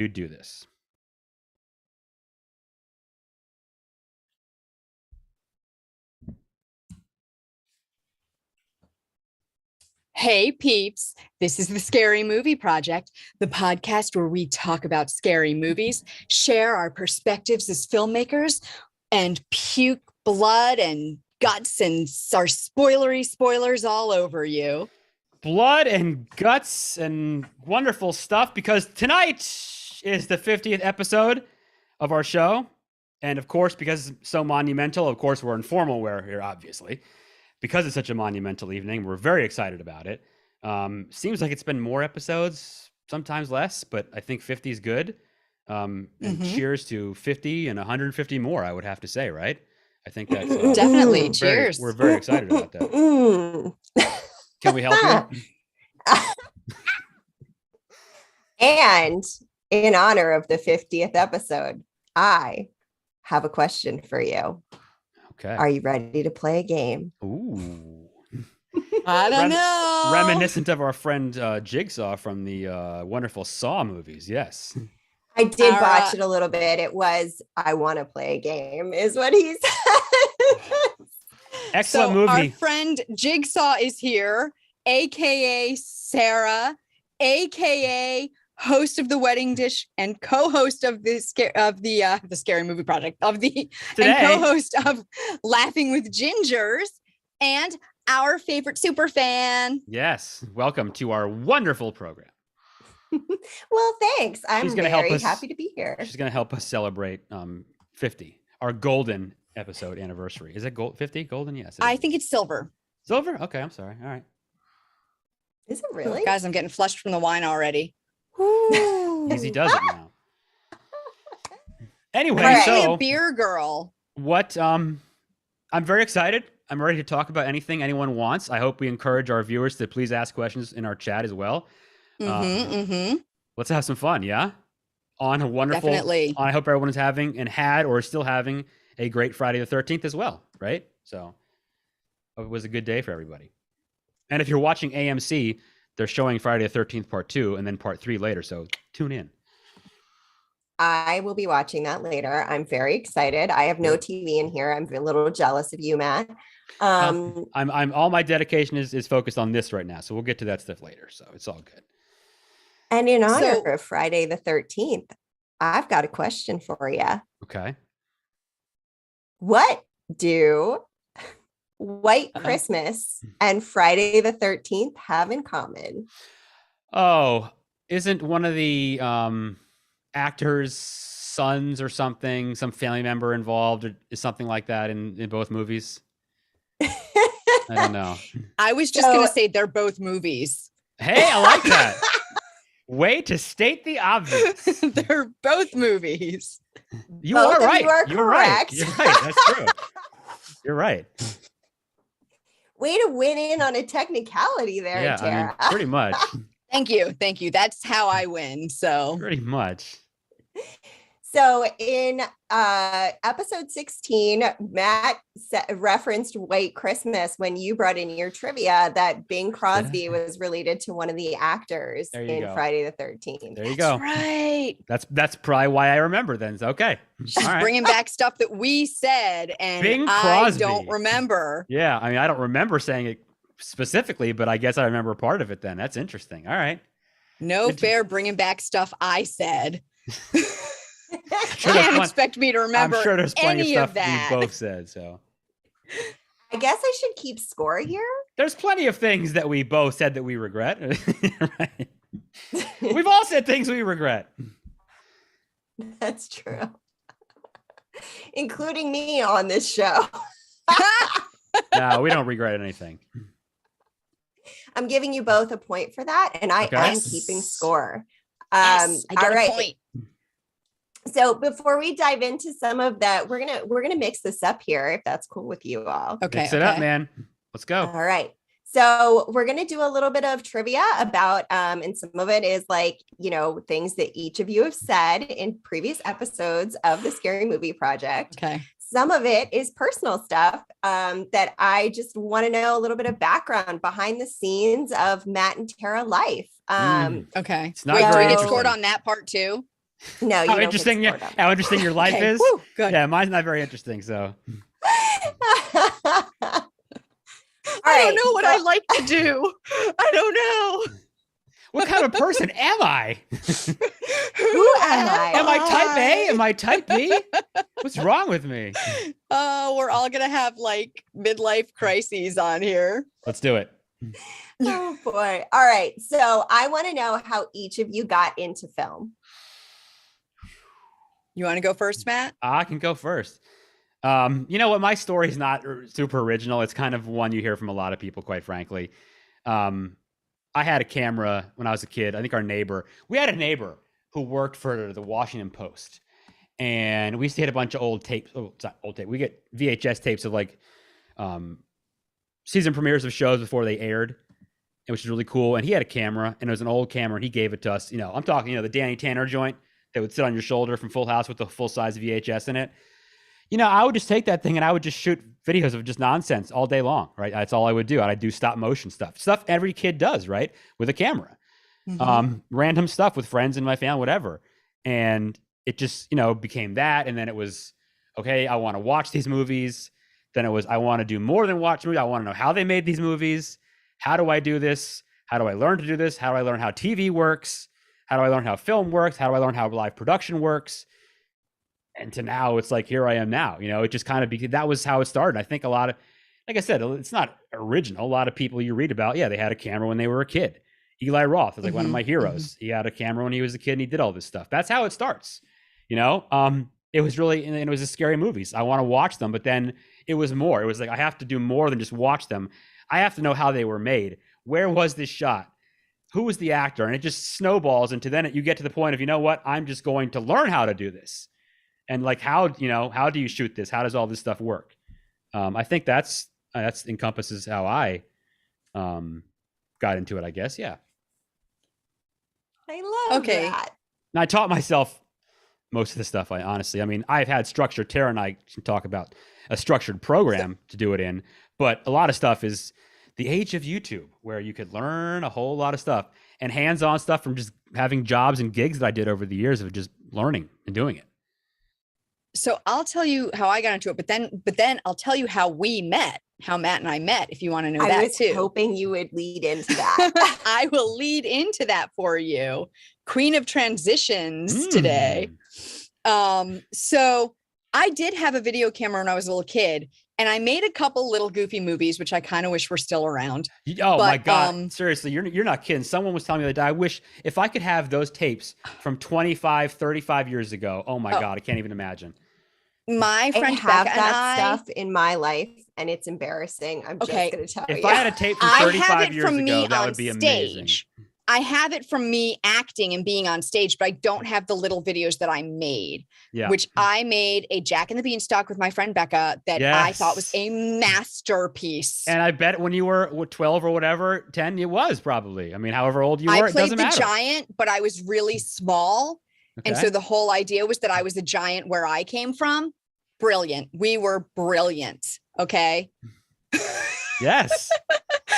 You do this. Hey peeps, this is the Scary Movie Project, the podcast where we talk about scary movies, share our perspectives as filmmakers, and puke blood and guts and our spoilers all over you. Blood and guts and wonderful stuff, because tonight is the 50th episode of our show. And of course, because it's so monumental, of course, we're in formal wear here, obviously. Because it's such a monumental evening, we're very excited about it. Seems like it's been more episodes, sometimes less, but I think 50 is good. And cheers to 50 and 150 more, I would have to say, right? I think that's definitely cheers. We're very excited about that. Can we help you? And in honor of the 50th episode, I have a question for you. Okay. Are you ready to play a game? Ooh. I don't know. Reminiscent of our friend Jigsaw from the wonderful Saw movies. Yes. I did botch it a little bit. It was, I want to play a game, is what he said. Excellent so movie. Our friend Jigsaw is here, aka Sara, aka host of the Wedding Dish and co-host of the Scary Movie Project and co-host of Laughing with Gingers, and our favorite super fan. Yes, welcome to our wonderful program. Well, thanks. I'm very happy to be here. She's going to help us celebrate 50, our golden episode anniversary. Is it 50 golden? Yes. I think it's silver. Silver? Okay, I'm sorry. All right. Is it really? Oh, guys, I'm getting flushed from the wine already. Easy does it now. Anyway, I'm so a beer girl. What? I'm very excited. I'm ready to talk about anything anyone wants. I hope we encourage our viewers to please ask questions in our chat as well. Let's have some fun, yeah? On a wonderful. Definitely. I hope everyone is having and had or is still having a great Friday the 13th as well, right? So it was a good day for everybody. And if you're watching AMC, they're showing Friday the 13th part 2 and then part 3 later. So tune in. I will be watching that later. I'm very excited. I have no TV in here. I'm a little jealous of you, Matt. I'm all my dedication is focused on this right now. So we'll get to that stuff later. So it's all good. And in honor of Friday the 13th, I've got a question for you. Okay. What do White Christmas and Friday the 13th have in common? Oh, isn't one of the actors' sons or something, some family member involved, or is something like that in both movies? I don't know. I was just going to say they're both movies. Hey, I like that. Way to state the obvious. They're both movies. You are right. You're correct. You're right. That's true. You're right. Way to win in on a technicality there, Tara. I mean, pretty much. Thank you. That's how I win. So pretty much. So in episode 16, Matt referenced White Christmas when you brought in your trivia that Bing Crosby was related to one of the actors in Friday the 13th. There you go. That's right. That's probably why I remember then. Okay. She's bringing back stuff that we said and Bing Crosby. I don't remember. Yeah. I mean, I don't remember saying it specifically, but I guess I remember part of it then. That's interesting. All right. No fair bringing back stuff I said. Can't expect me to remember. I'm sure there's plenty of stuff that we both said. So I guess I should keep score here. There's plenty of things that we both said that we regret. Right? We've all said things we regret. That's true. Including me on this show. No, we don't regret anything. I'm giving you both a point for that, and I am keeping score. Yes, I get a point. So before we dive into some of that, we're gonna mix this up here, if that's cool with you all. Okay. Mix it up, man. Let's go. All right. So we're gonna do a little bit of trivia about, and some of it is like, things that each of you have said in previous episodes of the Scary Movie Project. Okay. Some of it is personal stuff that I just want to know a little bit of background behind the scenes of Matt and Tara life. Okay. It's not do we very get interesting. scored on that part too? No, you How don't interesting, get to score how interesting your life Okay, is. woo, good. Yeah, mine's not very interesting. So them. I don't know what I like to do. I don't know. what kind of person am I? Who am I? Am I type A? Am I type B? What's wrong with me? Oh, we're all gonna have like midlife crises on here. Let's do it. Oh boy. All right. So I want to know how each of you got into film. You want to go first, Matt? I can go first. You know what? My story is not super original. It's kind of one you hear from a lot of people, quite frankly. I had a camera when I was a kid. I think we had a neighbor who worked for the Washington Post. And we used to hit a bunch of old tapes. Oh, it's not old tape. We get VHS tapes of like season premieres of shows before they aired, which is really cool. And he had a camera, and it was an old camera, and he gave it to us. I'm talking, the Danny Tanner joint that would sit on your shoulder from Full House with the full size VHS in it. I would just take that thing and I would just shoot videos of just nonsense all day long, right? That's all I would do. I'd do stop motion stuff every kid does, right? With a camera. Random stuff with friends in my family, whatever. And it just, became that. And then it was, okay, I want to watch these movies. Then it was, I want to do more than watch movies. I want to know how they made these movies. How do I do this? How do I learn to do this? How do I learn how TV works? How do I learn how film works? How do I learn how live production works? And to now, it's like, here I am now. It just kind of that was how it started. I think a lot of, like I said, it's not original. A lot of people you read about, they had a camera when they were a kid. Eli Roth is like one of my heroes. He had a camera when he was a kid and he did all this stuff. That's how it starts. It was really, and it was a scary movies. I want to watch them, but then it was more. It was like, I have to do more than just watch them. I have to know how they were made. Where was this shot? Who was the actor? And it just snowballs into then you get to the point of, I'm just going to learn how to do this. And like, how do you shoot this? How does all this stuff work? I think that's encompasses how I got into it, I guess. Yeah. I love that. And I taught myself most of the stuff. I've had structured. Tara and I can talk about a structured program to do it in, but a lot of stuff is the age of YouTube, where you could learn a whole lot of stuff and hands-on stuff from just having jobs and gigs that I did over the years of just learning and doing it. So I'll tell you how I got into it, but then I'll tell you how we met, how Matt and I met, if you want to know that too. I was hoping you would lead into that. I will lead into that for you. Queen of transitions today. So I did have a video camera when I was a little kid, and I made a couple little goofy movies, which I kind of wish were still around. My God. Seriously, you're not kidding. Someone was telling me that I wish if I could have those tapes from 25, 35 years ago. Oh my God. I can't even imagine. My friend I have Becca that and stuff in my life, and it's embarrassing. I'm just going to tell you. If I had a tape from 35 years ago, that would be amazing. I have it from me acting and being on stage, but I don't have the little videos that I made, which I made a Jack and the Beanstalk with my friend Becca that I thought was a masterpiece. And I bet when you were 12 or whatever, 10, it was probably. However old you were, it doesn't matter. I played the giant, but I was really small. Okay. And so the whole idea was that I was a giant where I came from. Brilliant. We were brilliant. Okay. Yes.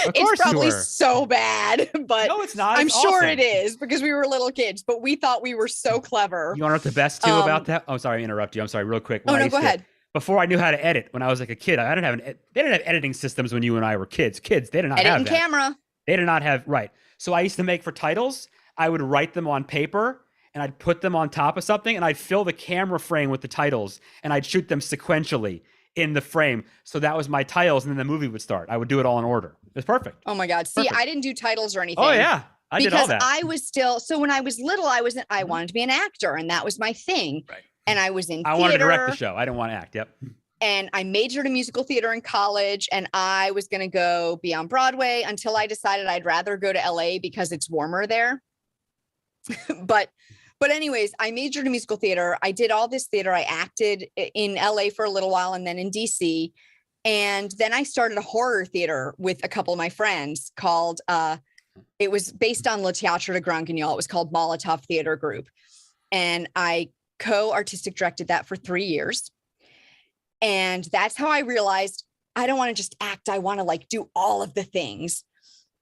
It's probably so bad, but no, it's not. I'm sure it is because we were little kids, but we thought we were so clever. You want to know what the best too about that? Oh, sorry, I interrupt you. I'm sorry, real quick. Go ahead. Before I knew how to edit, when I was like a kid, they didn't have editing systems when you and I were kids. Kids, they did not have that. Camera. They did not have, right. So I used to make for titles, I would write them on paper and I'd put them on top of something and I'd fill the camera frame with the titles and I'd shoot them sequentially in the frame. So that was my titles, and then the movie would start. I would do it all in order. It was perfect. Oh my God. See, I didn't do titles or anything. Oh yeah. I did all that. Because I was still, so when I was little, I wanted to be an actor, and that was my thing. Right. And I was in theater. I wanted to direct the show. I didn't want to act. Yep. And I majored in musical theater in college, and I was going to go be on Broadway until I decided I'd rather go to LA because it's warmer there. But anyways, I majored in musical theater. I did all this theater. I acted in LA for a little while and then in DC. And then I started a horror theater with a couple of my friends called, it was based on Le Théâtre de Grand Guignol. It was called Molotov Theater Group. And I co-artistic directed that for 3 years. And that's how I realized I don't want to just act. I want to do all of the things,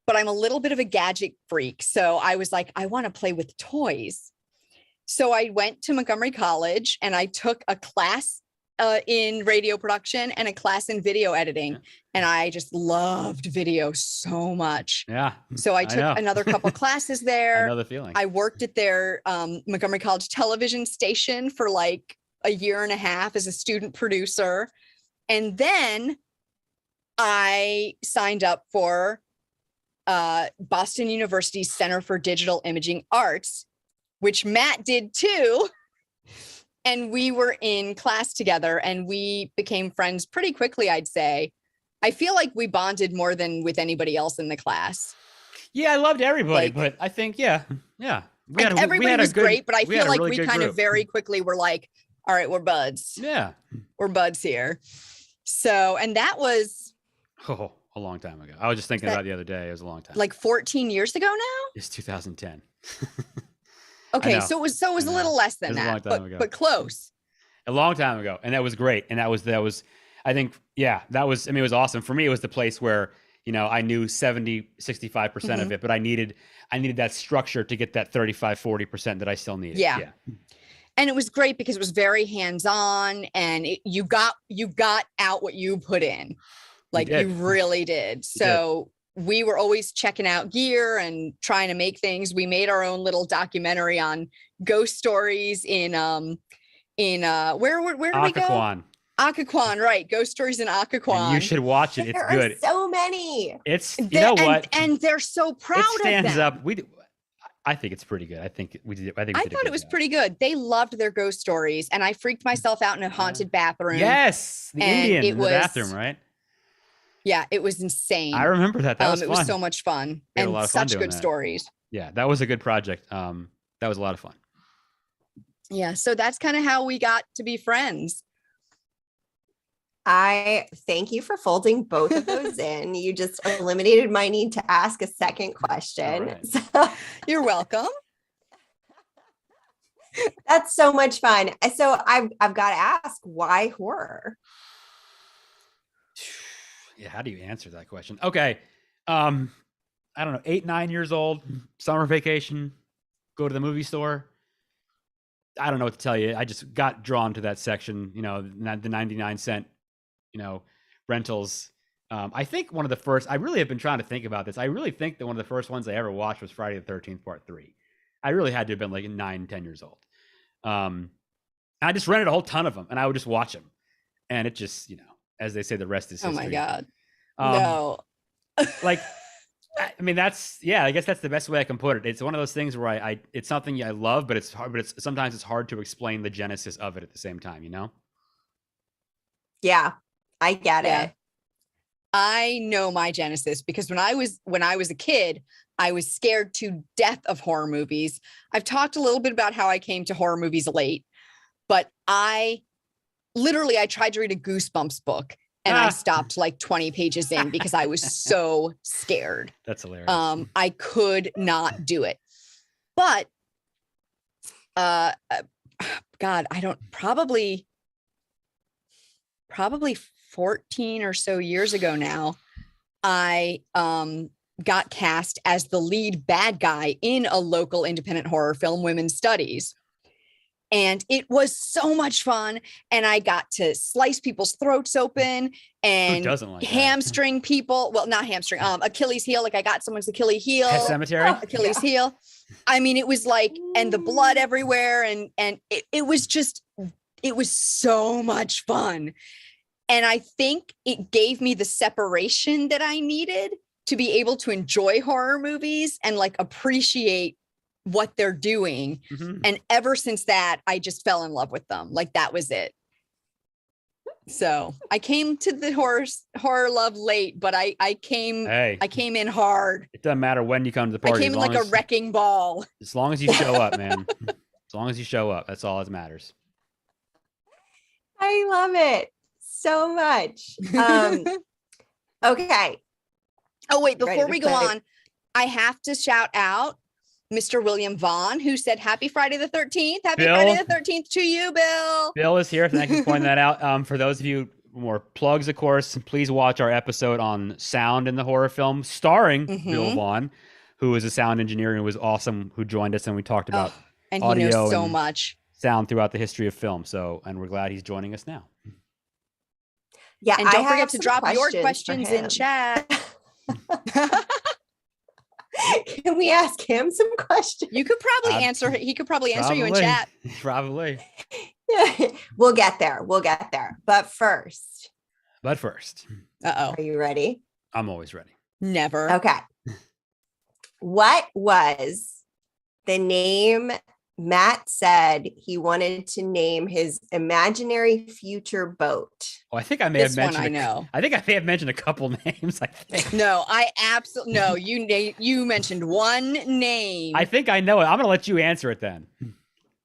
but I'm a little bit of a gadget freak. So I was like, I want to play with toys. So I went to Montgomery College and I took a class in radio production and a class in video editing. And I just loved video so much. Yeah. So I took another couple classes there. I know the feeling. I worked at their Montgomery College television station for like a year and a half as a student producer. And then I signed up for Boston University's Center for Digital Imaging Arts, which Matt did too. And we were in class together and we became friends pretty quickly, I'd say. I feel like we bonded more than with anybody else in the class. Yeah, I loved everybody, but I think, everybody was great, but I feel like we kind of very quickly were like, all right, we're buds. Yeah. We're buds here. So, and that was a long time ago. I was just thinking about it the other day. It was a long time. Like 14 years ago now? It's 2010. Okay, so it was a little less than that, but close. A long time ago, and that was great. And that was I think, that was, I mean, it was awesome. For me, it was the place where, I knew 65% of it, but I needed that structure to get that 35-40% that I still needed. Yeah. And it was great because it was very hands-on and you got out what you put in. Like you really did. So we were always checking out gear and trying to make things. We made our own little documentary on ghost stories in where did we go? Occoquan, right? Ghost stories in Occoquan. And you should watch it. It's good. Are so many. It's what? And they're so proud of them. It stands up. I think it's pretty good. I think we did. I thought it was pretty good. They loved their ghost stories, and I freaked myself out in a haunted bathroom. Yes, the Indian in the bathroom, right? Yeah, it was insane. I remember that. That was fun. It was so much fun and such good stories. Yeah, that was a good project. That was a lot of fun. Yeah, so that's kind of how we got to be friends. I thank you for folding both of those in. You just eliminated my need to ask a second question. Right. So, you're welcome. That's so much fun. So I've got to ask, why horror? Yeah, how do you answer that question? Okay. I don't know, 8, 9 years old, summer vacation, go to the movie store. I don't know what to tell you. I just got drawn to that section, the 99-cent, rentals. I think one of the first, I really have been trying to think about this. I really think that one of the first ones I ever watched was Friday the 13th Part 3. I really had to have been like 9, 10 years old. I just rented a whole ton of them and I would just watch them. And it just, as they say, the rest is history. Oh my God. No. Like, I mean, I guess that's the best way I can put it. It's one of those things where it's something I love, but it's hard, sometimes it's hard to explain the genesis of it at the same time, Yeah, I get it. I know my genesis because when I was a kid, I was scared to death of horror movies. I've talked a little bit about how I came to horror movies late, but I tried to read a Goosebumps book and I stopped like 20 pages in because I was so scared. That's hilarious. I could not do it. But God, I don't probably 14 or so years ago now, I got cast as the lead bad guy in a local independent horror film, Women's Studies. And it was so much fun. And I got to slice people's throats open and hamstring people. Well, not hamstring, Achilles heel. Like I got someone's Achilles heel. Pet Cemetery? Achilles heel. I mean, it was like, and the blood everywhere. And it was so much fun. And I think it gave me the separation that I needed to be able to enjoy horror movies and like appreciate what they're doing. Mm-hmm. And ever since that, I just fell in love with them. Like that was it. So I came to the horror love late, but I came in hard. It doesn't matter when you come to the party. I came in like a wrecking ball. As long as you show up, man. As long as you show up, that's all that matters. I love it so much. Okay. Oh, wait, before we go on, I have to shout out Mr. William Vaughn, who said, happy Friday the 13th. Happy Friday the 13th to you, Bill. Bill is here. Thank you for pointing that out. For those of you, more plugs, of course, please watch our episode on sound in the horror film starring Bill Vaughn, who is a sound engineer and was awesome, who joined us. And we talked about And he audio knows so and much. sound throughout the history of film. So, and we're glad he's joining us now. Yeah, And don't I forget have to some drop your for questions in him. chat. Can we ask him some questions? You could probably answer. He could probably answer you in chat. Probably. We'll get there. We'll get there. But first, Uh-oh. are you ready? I'm always ready. Never. Okay. What was the name Matt said he wanted to name his imaginary future boat? Oh, I think I may This have one mentioned. I know. I think I may have mentioned a couple names. I think. No, I absolutely no. You mentioned one name. I think I know it. I'm gonna let you answer it then.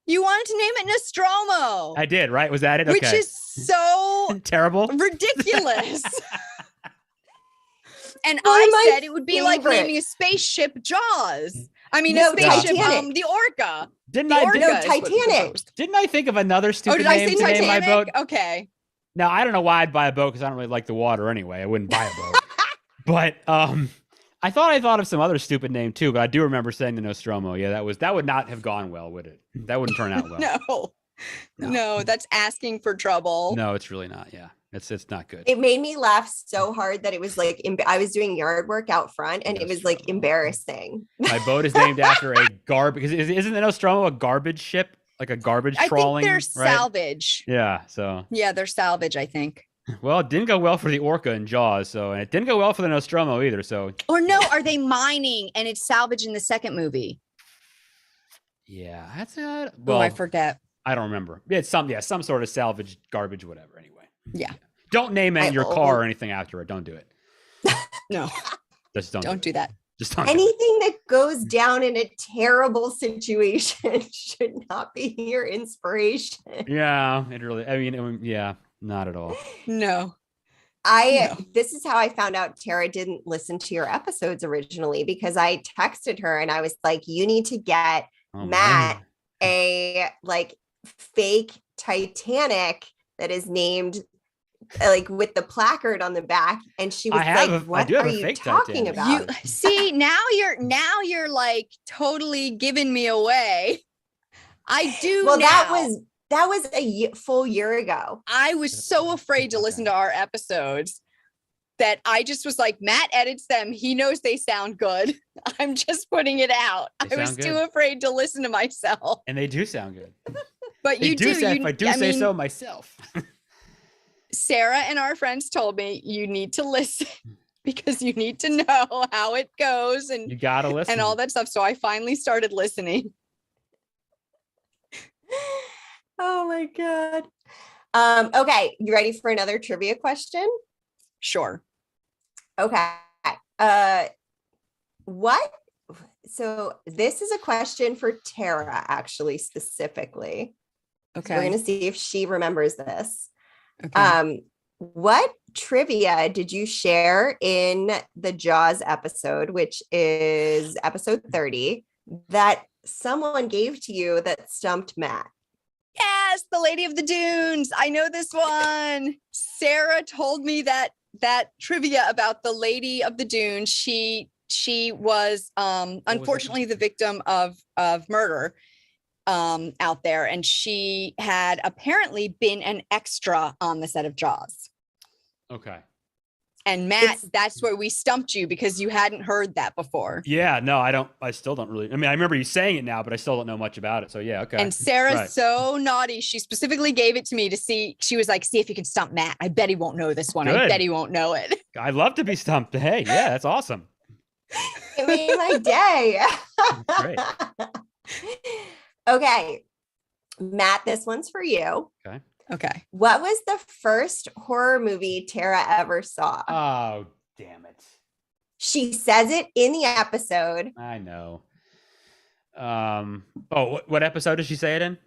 You wanted to name it Nostromo. I did, right? Was that it? Which Okay. is so terrible, ridiculous. And One of my I said it would be like favorite. naming a spaceship Jaws. I mean, No, a spaceship, Titanic. the Orca. Didn't The I? Orca No, is what Titanic. proposed. Didn't I think of another Oh, stupid did I name say to name my Titanic? boat? Okay. Now I don't know why I'd buy a boat because I don't really like the water anyway. I wouldn't buy a boat. But I thought of some other stupid name too. But I do remember saying the Nostromo. Yeah, that would not have gone well, would it? That wouldn't turn out well. No, that's asking for trouble. No, it's really not. Yeah, it's not good. It made me laugh so hard that it was like I was doing yard work out front, and it was like Nostromo. embarrassing. My boat is named after a garbage. Isn't the Nostromo a garbage ship? Like a garbage I trawling? think they're right? salvage. Yeah. So Yeah, they're salvage, I think. well, it didn't go well for the Orca and Jaws. So and it didn't go well for the Nostromo either. So Or no, are they mining and it's salvage in the second movie? yeah, that's it. Oh, Well, I forget. I don't remember. It's some sort of salvage garbage, whatever. Anyway. Yeah. Don't name I your car or anything after it. Don't do it. No, Just don't. don't do that. Just don't. Do it. Anything that goes down in a terrible situation should not be your inspiration. Yeah, it really. I mean, yeah, not at all. No. This is how I found out Tara didn't listen to your episodes originally, because I texted her and I was like, you need to get Oh, Matt man. a like fake Titanic that is named like with the placard on the back. And she was like, what do have are a you fake talking Titanic. about? You see, now you're like totally giving me away. I do Well, now. that was a full year ago. I was so afraid to listen to our episodes that I just was like, Matt edits them. He knows they sound good. I'm just putting it out. They I was sound too good. afraid to listen to myself. And they do sound good. But They you do. Say, You, if I do say so myself. Sarah and our friends told me you need to listen because you need to know how it goes and You gotta listen. and all that stuff. So I finally started listening. Oh my God. Okay, you ready for another trivia question? Sure. Okay. What? So this is a question for Tara, actually, specifically. Okay. We're going to see if she remembers this. Okay. What trivia did you share in the Jaws episode, which is episode 30, that someone gave to you that stumped Matt? Yes, the Lady of the Dunes. I know this one. Sarah told me that trivia about the Lady of the Dunes. She was unfortunately the victim of murder out there, and she had apparently been an extra on the set of Jaws. Okay. And Matt, that's where we stumped you because you hadn't heard that before. Yeah, no, I still don't really. I mean, I remember you saying it now, but I still don't know much about it. So yeah, okay. And Sarah's Right. so naughty. She specifically gave it to me to see. She was like, see if you can stump Matt. I bet he won't know this one. I Good. bet he won't know it. I'd love to be stumped. Hey, yeah, that's awesome. It made my day. Great. Okay, Matt, this one's for you. Okay. What was the first horror movie Tara ever saw? Oh, damn it. She says it in the episode. I know. Oh, what episode did she say it in?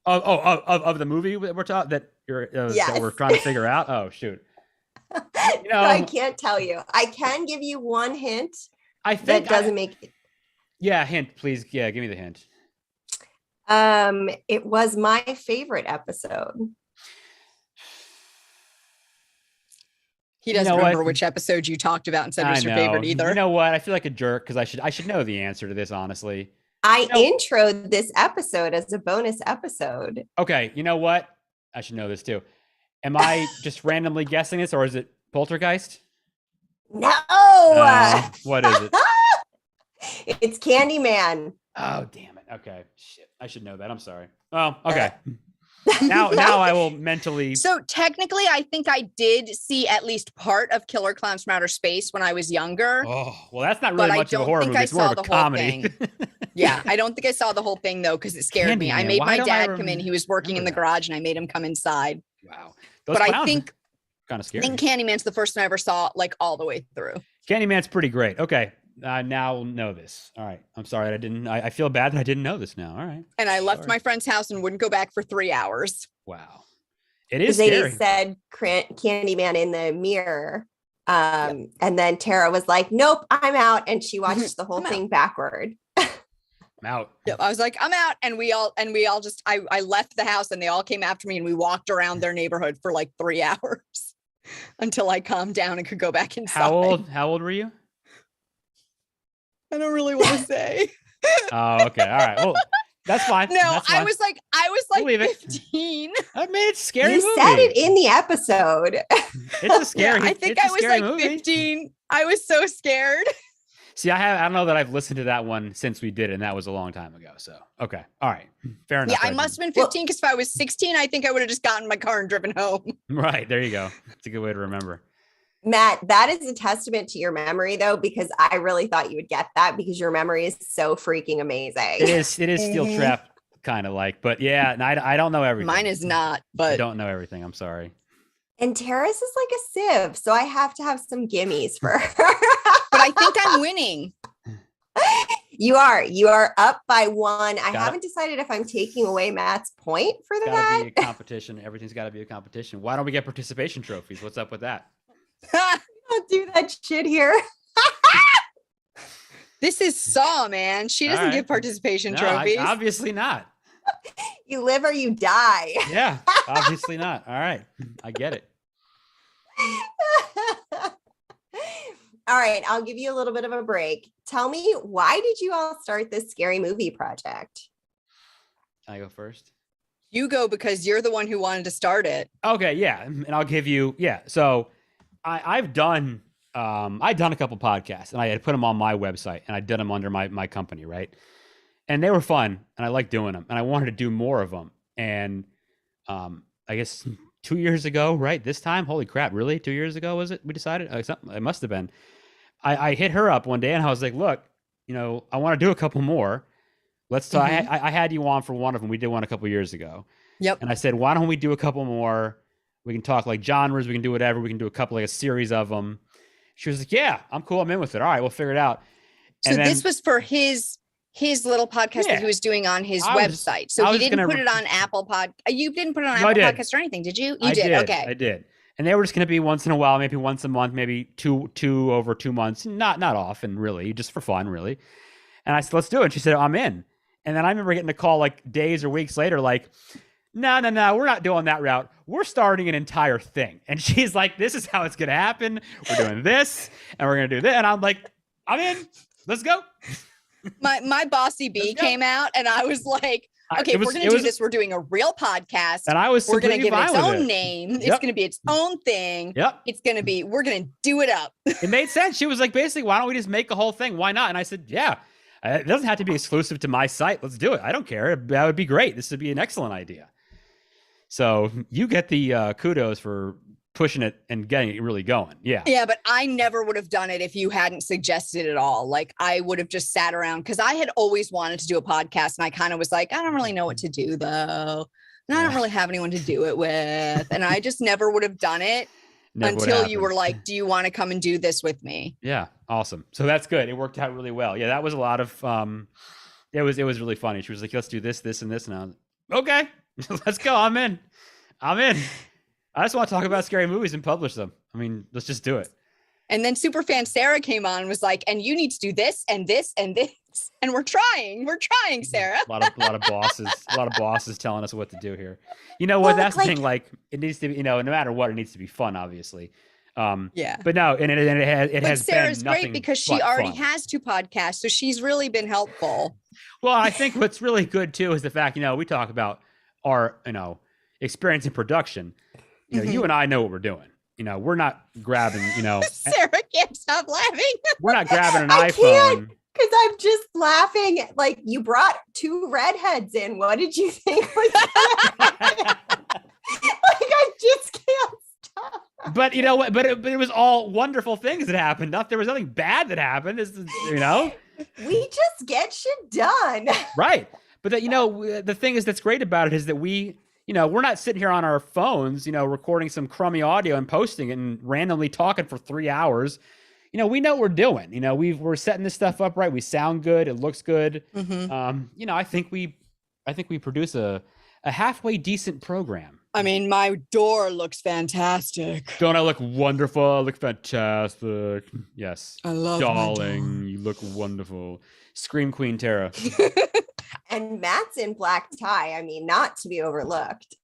Of the movie that we're talking that we're trying to figure out. Oh, shoot. You know, I can't tell you. I can give you one hint. I think that doesn't make it. Yeah, hint, please. Yeah, give me the hint. It was my favorite episode. He doesn't You know remember what? which episode you talked about and said I was your know. favorite either. You know what? I feel like a jerk because I should know the answer to this, honestly. I introed this episode as a bonus episode. Okay, you know what? I should know this too. Am I just randomly guessing this, or is it Poltergeist? No. What is it? It's Candyman. Oh, damn it. Okay. Shit. I should know that. I'm sorry. Oh, okay. Now I will mentally. So technically, I think I did see at least part of Killer Clowns from Outer Space when I was younger. Oh, well, that's not really much of a horror movie. It's more of a comedy. Yeah, I don't think I saw the whole thing though because it scared me. I made my dad come in. He was working in the garage, and I made him come inside. Wow. But I think kind of scary. I think Candyman's the first one I ever saw like all the way through. Candyman's pretty great. Okay. Now know this. All right. I'm sorry. I feel bad that I didn't know this now. All right. And I left my friend's house and wouldn't go back for 3 hours. Wow. It is scary. They said Candyman in the mirror. And then Tara was like, nope, I'm out. And she watched the whole thing backward. I'm out. Yep. I was like, I'm out. And we all just, I left the house and they all came after me and we walked around their neighborhood for like 3 hours until I calmed down and could go back inside. How old were you? I don't really want to say. Oh, okay. All right. Well, that's fine. No, that's fine. I was like Believe 15. I mean, it's a scary You movie. said it in the episode. It's a scary. I think it's I a was scary like movie. 15. I was so scared. See, I don't know that I've listened to that one since we did it, and that was a long time ago. So, okay. All right. Fair enough. Yeah, I must have been 15 because if I was 16, I think I would have just gotten in my car and driven home. Right. There you go. It's a good way to remember. Matt, that is a testament to your memory, though, because I really thought you would get that because your memory is so freaking amazing. It is Steel Trap kind of like, but yeah, and I don't know everything. Mine is not, but I don't know everything. I'm sorry. And Tara's is like a sieve, so I have to have some gimmies for her. But I think I'm winning. You are up by 1. I haven't decided if I'm taking away Matt's point for Gotta that. be a competition. Everything's got to be a competition. Why don't we get participation trophies? What's up with that? Don't do that shit here. This is Saw, man. She doesn't give participation trophies. Obviously not. You live or you die. Yeah, obviously not. All right. I get it. All right, I'll give you a little bit of a break. Tell me, why did you all start this scary movie project? Can I go first? You go because you're the one who wanted to start it. Okay, yeah. And I'll give you, so I've done a couple podcasts and I had put them on my website and I did them under my company, right? And they were fun and I liked doing them and I wanted to do more of them. And I guess 2 years ago, right? This time, holy crap, really? 2 years ago, was it? We decided? It must have been. I hit her up one day and I was like, look, I want to do a couple more. Let's talk. I had you on for one of them. We did one a couple years ago. Yep. And I said, why don't we do a couple more? We can talk like genres. We can do whatever. We can do a couple, like a series of them. She was like, yeah, I'm cool. I'm in with it. All right, we'll figure it out. So this was for his little podcast that he was doing on his website. So he didn't put it on Apple Pod. You didn't put it on Apple Podcasts or anything, did you? You did. Okay. I did. And they were just going to be once in a while, maybe once a month, maybe two over 2 months. Not often, really, just for fun, really. And I said, let's do it. And she said, I'm in. And then I remember getting a call like days or weeks later, like, no, we're not doing that route. We're starting an entire thing. And she's like, this is how it's going to happen. We're doing this and we're going to do that. And I'm like, I'm in. Let's go. My bossy bee came out and I was like, okay, if we're going to do this, we're doing a real podcast. And I was we're going to give it its own it. name. Yep. It's going to be its own thing. Yep. It's going to be, we're going to do it up. It made sense. She was like, basically, why don't we just make a whole thing? Why not? And I said, yeah, it doesn't have to be exclusive to my site. Let's do it. I don't care. That would be great. This would be an excellent idea. So you get the kudos for pushing it and getting it really going. Yeah. Yeah. But I never would have done it if you hadn't suggested it all. Like I would have just sat around because I had always wanted to do a podcast and I kind of was like, I don't really know what to do though. And I don't really have anyone to do it with. And I just never would have done it until you were like, do you want to come and do this with me? Yeah. Awesome. So that's good. It worked out really well. Yeah. That was a lot of, it was really funny. She was like, let's do this, this, and this. And I was like, okay, let's go. I'm in. I just want to talk about scary movies and publish them. I mean, let's just do it. And then Superfan Sarah came on and was like, and you need to do this and this and this. And we're trying, Sarah. A lot of bosses telling us what to do here. You know what? That's the thing. Like it needs to be, no matter what, it needs to be fun, obviously. Yeah. But no, and it But has Sarah's been nothing great because she but already fun. has 2 podcasts, so she's really been helpful. Well, I think what's really good too is the fact, we talk about our, experience in production. You and I know what we're doing. We're not grabbing, Sarah can't stop laughing. we're not grabbing an I iPhone. can't, because I'm just laughing. Like, you brought 2 redheads in. What did you think was gonna happen? Like, I just can't stop. But you know what? But it was all wonderful things that happened. There was nothing bad that happened. This is, We just get shit done. right. But that, the thing is that's great about it is that we're not sitting here on our phones, recording some crummy audio and posting it and randomly talking for 3 hours. We know what we're doing. We're setting this stuff up right. We sound good. It looks good. I think we produce a halfway decent program. I mean, my door looks fantastic. Don't I look wonderful? I look fantastic. Yes. I love Darling, you look wonderful. Scream Queen Tara. And Matt's in black tie. I mean, not to be overlooked.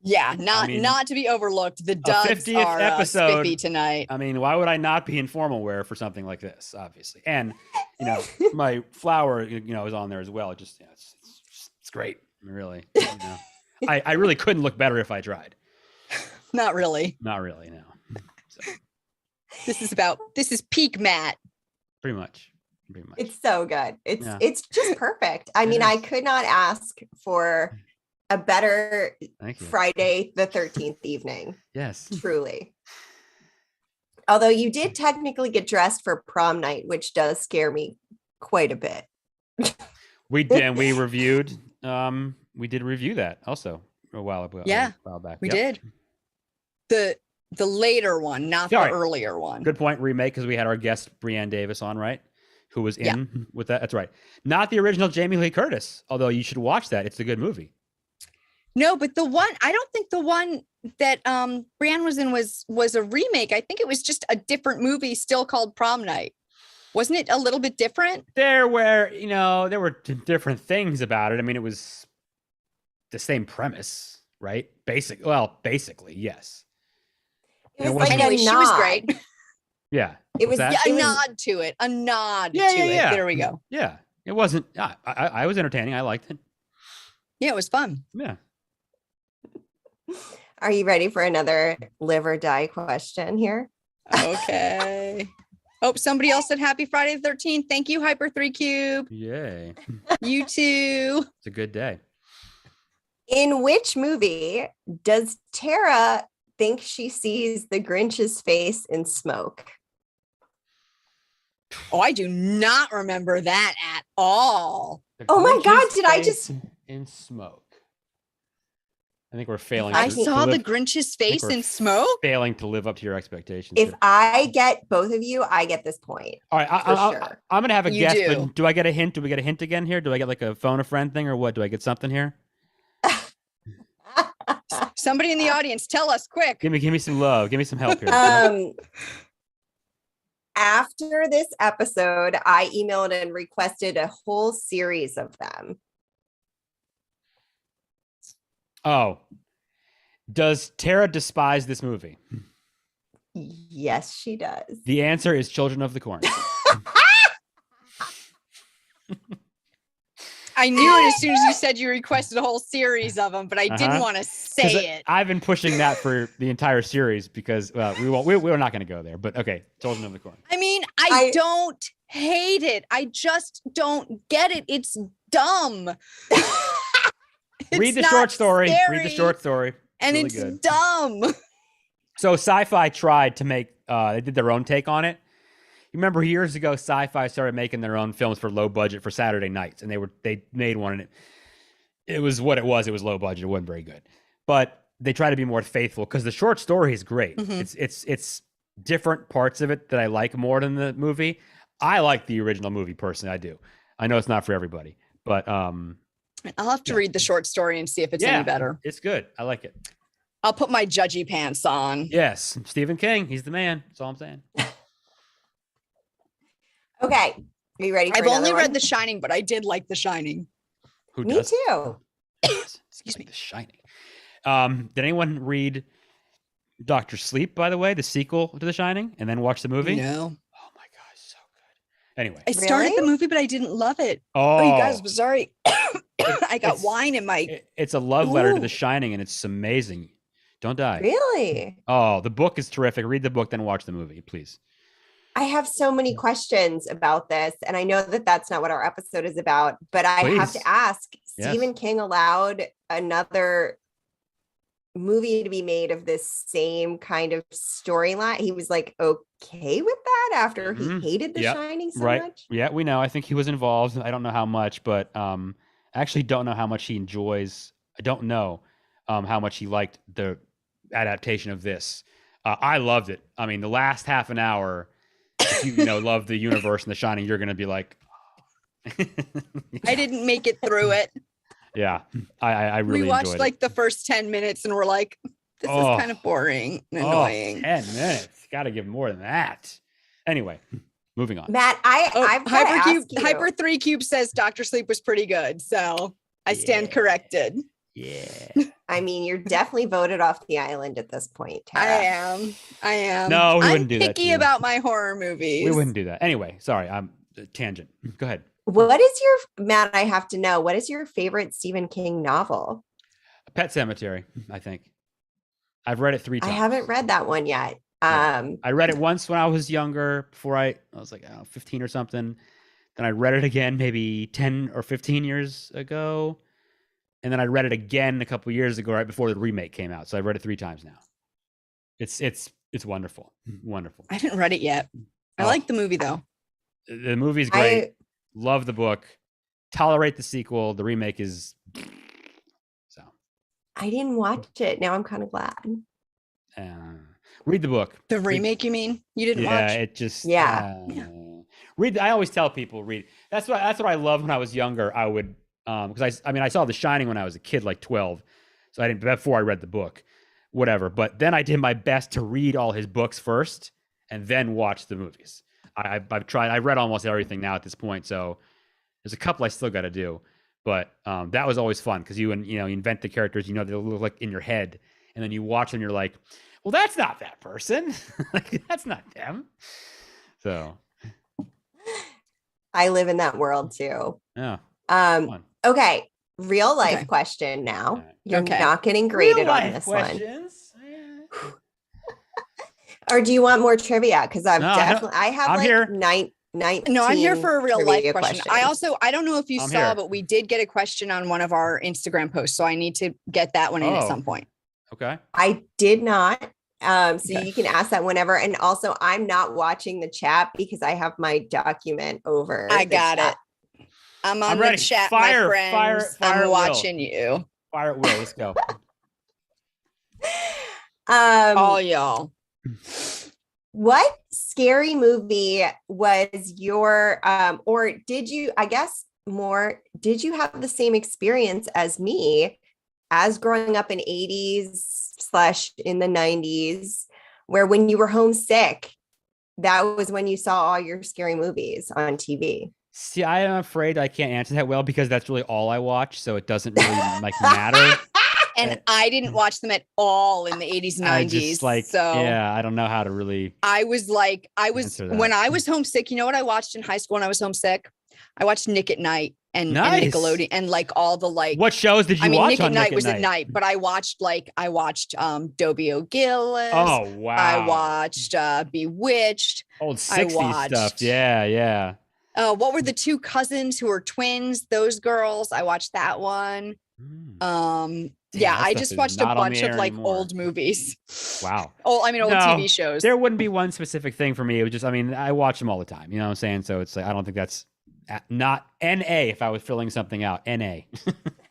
Yeah, not to be overlooked. The Dubs 50th are episode spiffy tonight. I mean, why would I not be in formal wear for something like this? Obviously, and my flower, is on there as well. It just, it's great. Really, I really couldn't look better if I tried. Not really. Not really, no. So, This is peak Matt. pretty much. It's so good. It's just perfect. I mean, I could not ask for a better Friday the 13th evening. Yes. Truly. Although you did technically get dressed for prom night, which does scare me quite a bit. We did, and we reviewed. We did review that also a while ago. Yeah, a while back. We did. The later one, not the earlier one. Good point. Remake, because we had our guest Brianne Davis on, right? Who was in with that. That's right. Not the original Jamie Lee Curtis, although you should watch that. It's a good movie. No, but I don't think the one that Brianne was in was a remake. I think it was just a different movie still called Prom Night. Wasn't it a little bit different? There were different things about it. I mean, it was the same premise, right? Basically, yes. It was like a she nod. was great. Yeah. It was a nod to it. A nod to it. There we go. Yeah. It wasn't. I was entertaining. I liked it. Yeah, it was fun. Yeah. Are you ready for another live or die question here? Okay. Oh, somebody else said happy Friday the 13th. Thank you, Hyper 3 Cube. Yay. You too. It's a good day. In which movie does Tara think she sees the Grinch's face in smoke? Oh, I do not remember that at all. Oh my God, did I just... In smoke. I think we're failing. I saw the Grinch's face in smoke. Failing to live up to your expectations. If I get both of you, I get this point. All right, I'm gonna have a guess. Do. But do I get a hint? Do we get a hint again here? Do I get like a phone a friend thing, or what? Do I get something here? Somebody in the audience, tell us quick. Give me some love. Give me some help here. After this episode, I emailed and requested a whole series of them. Oh, does Tara despise this movie? Yes, she does. The answer is Children of the Corn. I knew it as soon as you said you requested a whole series of them, but I didn't want to say it. I've been pushing that for the entire series because we're not going to go there. But okay, Children of the Corn. I mean, I don't hate it. I just don't get it. It's dumb. Read the short story. Scary, Read the short story. And really it's good. dumb. So Sci-Fi tried to make, they did their own take on it. You remember years ago, Sci-Fi started making their own films for low budget for Saturday nights, and they made one, and it was what it was. It was low budget. It wasn't very good, but they try to be more faithful because the short story is great. Mm-hmm. It's different parts of it that I like more than the movie. I like the original movie personally. I do. I know it's not for everybody, but I'll have to read the short story and see if it's any better. It's good. I like it. I'll put my judgy pants on. Yes. Stephen King. He's the man. That's all I'm saying. Okay. Are you ready for I've only one? read The Shining, but I did like The Shining. Who Me does? too. Excuse me. The Shining. Did anyone read Dr. Sleep, by the way, the sequel to The Shining, and then watch the movie? No. Oh my God, so good. Anyway. I started the Really? movie, but I didn't love it. Oh, Oh, you guys, I'm sorry. I got it's- wine in my. It's a love letter to Ooh. The Shining, and it's amazing. Don't die. Really? Oh, the book is terrific. Read the book, then watch the movie, please. I have so many questions about this, and I know that that's not what our episode is about, but I have Please. to ask, Yes. Stephen King allowed another movie to be made of this same kind of storyline. He was like okay with that after Mhm. he hated The Yep. Shining so Right. much. Yeah, we know. I think he was involved. I don't know how much, but I actually don't know how much he enjoys. I don't know how much he liked the adaptation of this. I loved it. I mean, the last half an hour, if you love the universe and The Shining, you're going to be like, I didn't make it through it. yeah, I really We watched enjoyed like it. the first 10 minutes and we're like, this Oh. is kind of boring and Oh, annoying. 10 minutes. Got to give more than that. Anyway, moving on. Matt, Oh, I've got to ask you. Hyper 3 Cube says Dr. Sleep was pretty good. So I stand Yeah. corrected. Yeah. I mean, you're definitely voted off the island at this point, I Tara. am. No, we I'm wouldn't do that to picky you. about my horror movies. We wouldn't do that. Anyway, sorry. I'm tangent. Go ahead. What is your Matt? I have to know. What is your favorite Stephen King novel? Pet Cemetery, I think. I've read it 3 I times. haven't read that one yet. Yeah. I read it once when I was younger, before I was like 15 or something. Then I read it again maybe 10 or 15 years ago. And then I read it again a couple years ago, right before the remake came out. So I've read it 3 times now. It's wonderful. Wonderful. I haven't read it yet. I Oh. like the movie though. The movie's great. Love the book. Tolerate the sequel. The remake is so. I didn't watch it. Now I'm kind of glad. Read the book. The remake, you mean? You didn't Yeah, watch? it just Yeah. read. I always tell people read. That's what I loved when I was younger. I would because I saw The Shining when I was a kid, like 12, so I didn't before I read the book, whatever. But then I did my best to read all his books first and then watch the movies. I've tried. I read almost everything now at this point, so there's a couple I still got to do. But that was always fun because you invent the characters. They look like in your head, and then you watch them. You're like, well, that's not that person. Like, that's not them. So I live in that world too. yeah. Um, okay. Real life Okay. question now. All right. You're Okay. not getting graded Real on life this one. questions. Or do you want more trivia? Because I've No, I don't- definitely I have I'm like here. 19. No, I'm here for a real life trivia question. questions. I don't know if you I'm saw, here. but we did get a question on one of our Instagram posts. So I need to get that one in at Oh. some point. Okay. I did not. So Okay. you can ask that whenever. And also, I'm not watching the chat because I have my document over. I the got chat. it. I'm on I'm the ready. chat, Fire, my friends. fire, fire at I'm will. watching you. Fire at will. Let's go. All y'all. What scary movie was your or did you did you have the same experience as me as growing up in 80s / in the 90s, where when you were homesick, that was when you saw all your scary movies on TV? See, I am afraid I can't answer that well because that's really all I watch, so it doesn't really matter. And I didn't watch them at all in the 80s and I 90s. just yeah, I don't know how to really. I was Answer that. when I was homesick, you know what I watched in high school when I was homesick? I watched Nick at Night and Nice. Nickelodeon and like all the like. What shows did you watch Nick on at Night Nick was at night, but I watched Dobie O'Gillis. Oh wow! I watched Bewitched. old I 60s stuff. watched- Yeah. What were the 2 cousins who were twins? Those girls. I watched that one. Mm. Yeah, that I stuff just is watched a not on bunch the of air like anymore. old movies. Wow. Old No, TV shows. There wouldn't be one specific thing for me. It was just, I watch them all the time. You know what I'm saying? So it's like, I don't think that's not NA if I was filling something out. NA.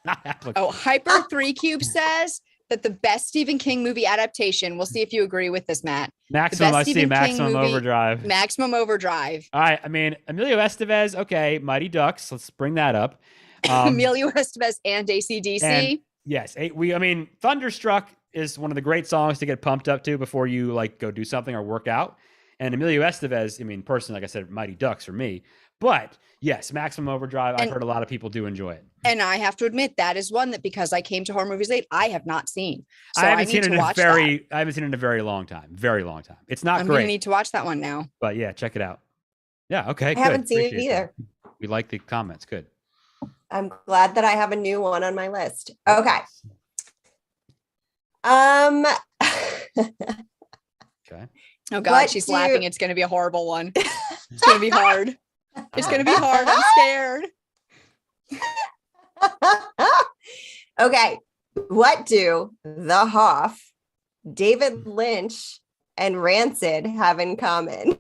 Not applicable. Oh, Hyper 3 Cube says that the best Stephen King movie adaptation. We'll see if you agree with this, Matt. Maximum, best I see Stephen King Maximum movie- Overdrive. Maximum Overdrive. All right. Emilio Estevez. Okay. Mighty Ducks. Let's bring that up. Emilio Estevez and AC/DC. and- Yes. Thunderstruck is one of the great songs to get pumped up to before you like go do something or work out. And Emilio Estevez, personally, like I said, Mighty Ducks for me, But yes, Maximum Overdrive. I've And- heard a lot of people do enjoy it. And I have to admit that is one that, because I came to horror movies late, I have not seen. So I haven't need seen it to in a watch very, I haven't seen it in a very long time. Very long time. It's not I'm gonna great, need to watch that one now. but yeah, check it out. Yeah. Okay. I haven't seen it Appreciate either. that. We like the comments. Good. I'm glad that I have a new one on my list. Okay. Okay. Oh God, What she's do- laughing. It's gonna be a horrible one. It's gonna be hard. It's gonna be hard. I'm scared. Okay. What do the Hoff, David Lynch, and Rancid have in common?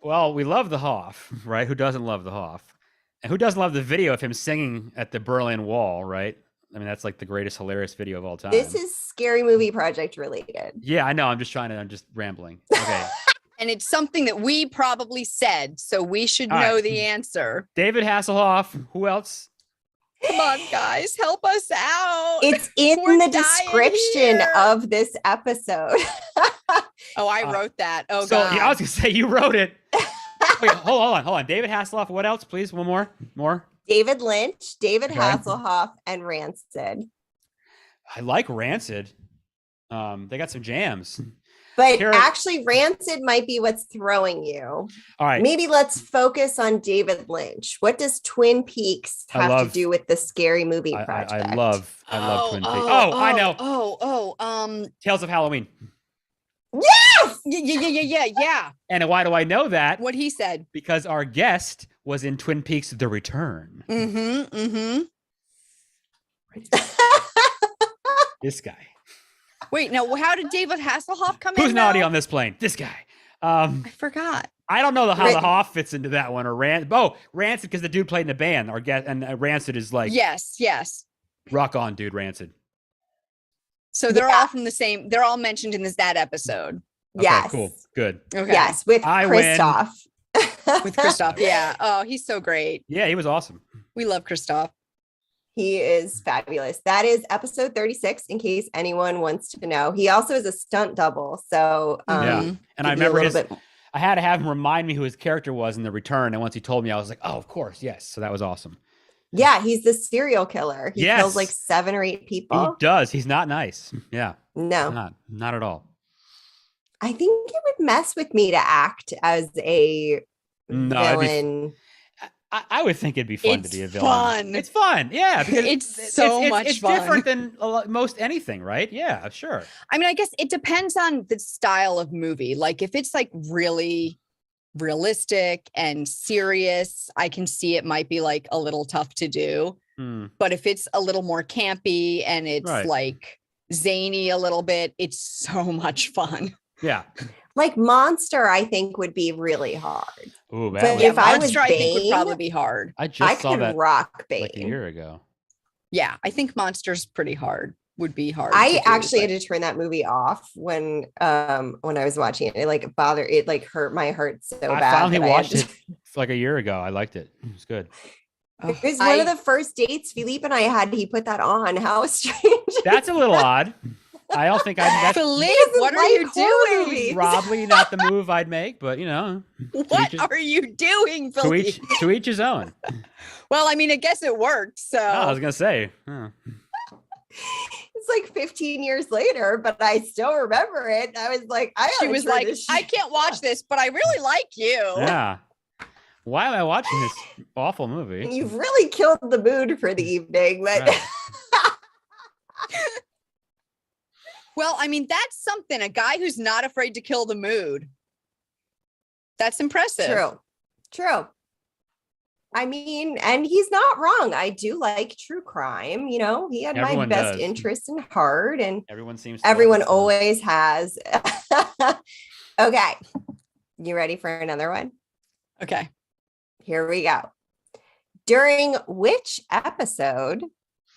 Well, we love the Hoff, right? Who doesn't love the Hoff? And who doesn't love the video of him singing at the Berlin Wall, right? I mean, that's like the greatest hilarious video of all time. This is Scary Movie Project related. Yeah, I know. I'm just rambling. Okay. And it's something that we probably said, so we should All know right. the answer. David Hasselhoff. Who else? Come on, guys, help us out. It's in We're the dying description here. of this episode. Oh, I wrote that. Oh So God. yeah, I was gonna say you wrote it. Wait, hold on. David Hasselhoff. What else, please? One more. David Lynch, David Okay. Hasselhoff, and Rancid. I like Rancid. They got some jams. But Here- actually, Rancid might be what's throwing you. All right. Maybe let's focus on David Lynch. What does Twin Peaks I have love- to do with the Scary Movie I Project? love Twin Peaks. Oh, I know. Tales of Halloween. Yeah. And why do I know that? What he said. Because our guest was in Twin Peaks: The Return. Mm-hmm. This guy. Wait, now how did David Hasselhoff come in? Who's naughty now? on this plane? This guy. I forgot. I don't know how Ra- the Hoff fits into that one, or Rancid, because the dude played in the band. Our guest and Rancid is like, Yes. rock on, dude. Rancid. So they're Yeah. all from the same. They're all mentioned in that episode. Okay, Yes. cool, good. Okay. Yes, with I win. Christoph. With Christoph. Yeah. Oh, he's so great. Yeah, he was awesome. We love Christoph. He is fabulous. That is episode 36, in case anyone wants to know. He also is a stunt double. So Yeah. Mhm. And I give you a remember little bit. I had to have him remind me who his character was in The Return. And once he told me, I was like, oh, of course, yes. So that was awesome. Yeah, he's the serial killer. He Yes. kills like 7 or 8 He people. does. He's not nice. Yeah, No, not at all. I think it would mess with me to act as a No, it'd be- villain. I would think it'd be fun It's to be a villain. fun. It's fun. Yeah. Because It's so much it's fun. different than most anything, right? Yeah, sure. I mean, I guess it depends on the style of movie. Like if it's like really realistic and serious, I can see it might be like a little tough to do. Hmm. But if it's a little more campy and it's Right. like zany a little bit, it's so much fun. Yeah. Like Monster, I think would be really hard. Ooh, But that if was, I was Monster, I think would Bane, probably be hard. I I just saw could that rock Bane. like a year ago. Yeah, I think Monster's pretty hard. Would be hard. I to do, actually but- had to turn that movie off when I was watching it. It like bothered it, like hurt my heart so I bad. finally that I had watched to- it like a year ago. I liked it. It was good. It was I- one of the first dates Philippe and I had. He put that on. How strange! That's a little odd. I don't think that's Philippe, doesn't what are like you horror doing? movies. probably not the move I'd make, but you know, What each- are you doing, to Philippe? to each his own. Well, I mean, I guess it worked. So I was gonna say, huh. It's like 15 years later, but I still remember it. I was like, she gotta was turn like, this I shit can't watch this, but I really like you. Yeah. Why am I watching this awful movie? You've really killed the mood for the evening, but Right. Well, I mean, that's something. A guy who's not afraid to kill the mood. That's impressive. True. I mean, and he's not wrong. I do like true crime. You know, he had Everyone my best does. interest in heart, and Everyone seems to everyone like this one. always has. Okay. You ready for another one? Okay. Here we go. During which episode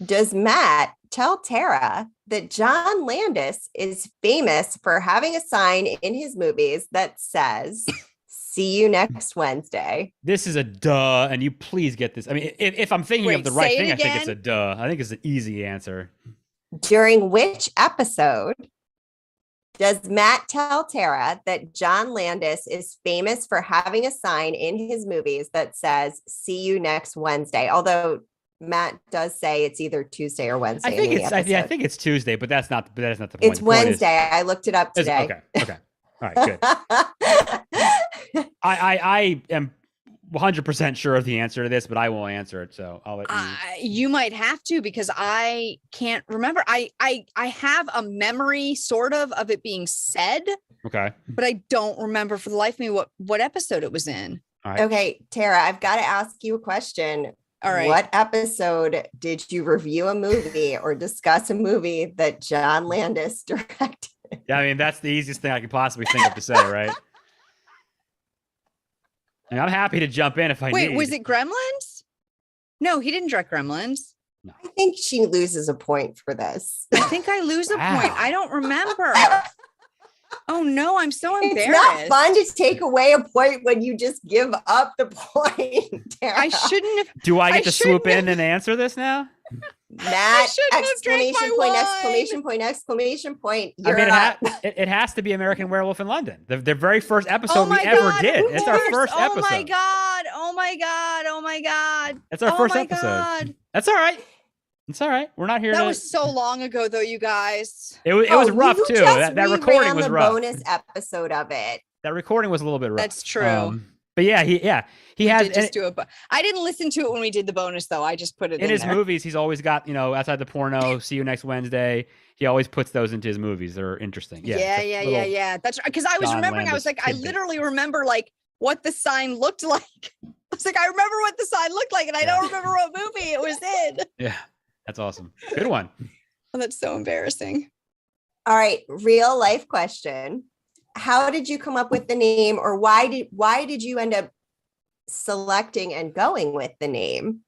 does Matt tell Tara that John Landis is famous for having a sign in his movies that says, "See you next Wednesday"? This is a duh, and you please get this. I mean, if I'm thinking of Wait, the right say it thing, I think it's a again? duh. I think it's an easy answer. During which episode Does Matt tell Tara that John Landis is famous for having a sign in his movies that says, "See you next Wednesday"? Although Matt does say it's either Tuesday or Wednesday. I think it's Tuesday, but that's not the point. It's Wednesday. I looked it up today. Okay. All right, good. I am 100% sure of the answer to this, but I won't answer it. So I'll let you. You might have to, because I can't remember. I have a memory sort of it being said. Okay. But I don't remember for the life of me what episode it was in. All right. Okay, Tara, I've got to ask you a question. All right. What episode did you review a movie or discuss a movie that John Landis directed? Yeah, I mean, that's the easiest thing I could possibly think of to say, right? And I'm happy to jump in if I need. Wait, was it Gremlins? No, he didn't direct Gremlins. No. I think she loses a point for this. I think I lose a point. I don't remember. Oh no, I'm so embarrassed. It's not fun to take away a point when you just give up the point, Tara. I shouldn't have. Do I get to swoop in and answer this now? Matt, exclamation point. You're it has to be American Werewolf in London. The very first episode we ever did. It's our first episode. Oh my god. It's our first episode. God. That's all right. It's all right. We're not here. That was so long ago, though, you guys. It was rough too. That recording was rough. Bonus episode of it. That recording was a little bit rough. That's true. But yeah, he has. Just do it. But I didn't listen to it when we did the bonus, though. I just put it in his there. movies. He's always got, outside the porno. See you next Wednesday. He always puts those into his movies. They're interesting. Yeah. That's right. Because I was remembering. I was like, I literally remember like what the sign looked like. I was like, I remember what the sign looked like, and I don't remember what movie it was in. Yeah, that's awesome. Good one. Oh, that's so embarrassing. All right, real life question. How did you come up with the name, or why did you end up selecting and going with the name?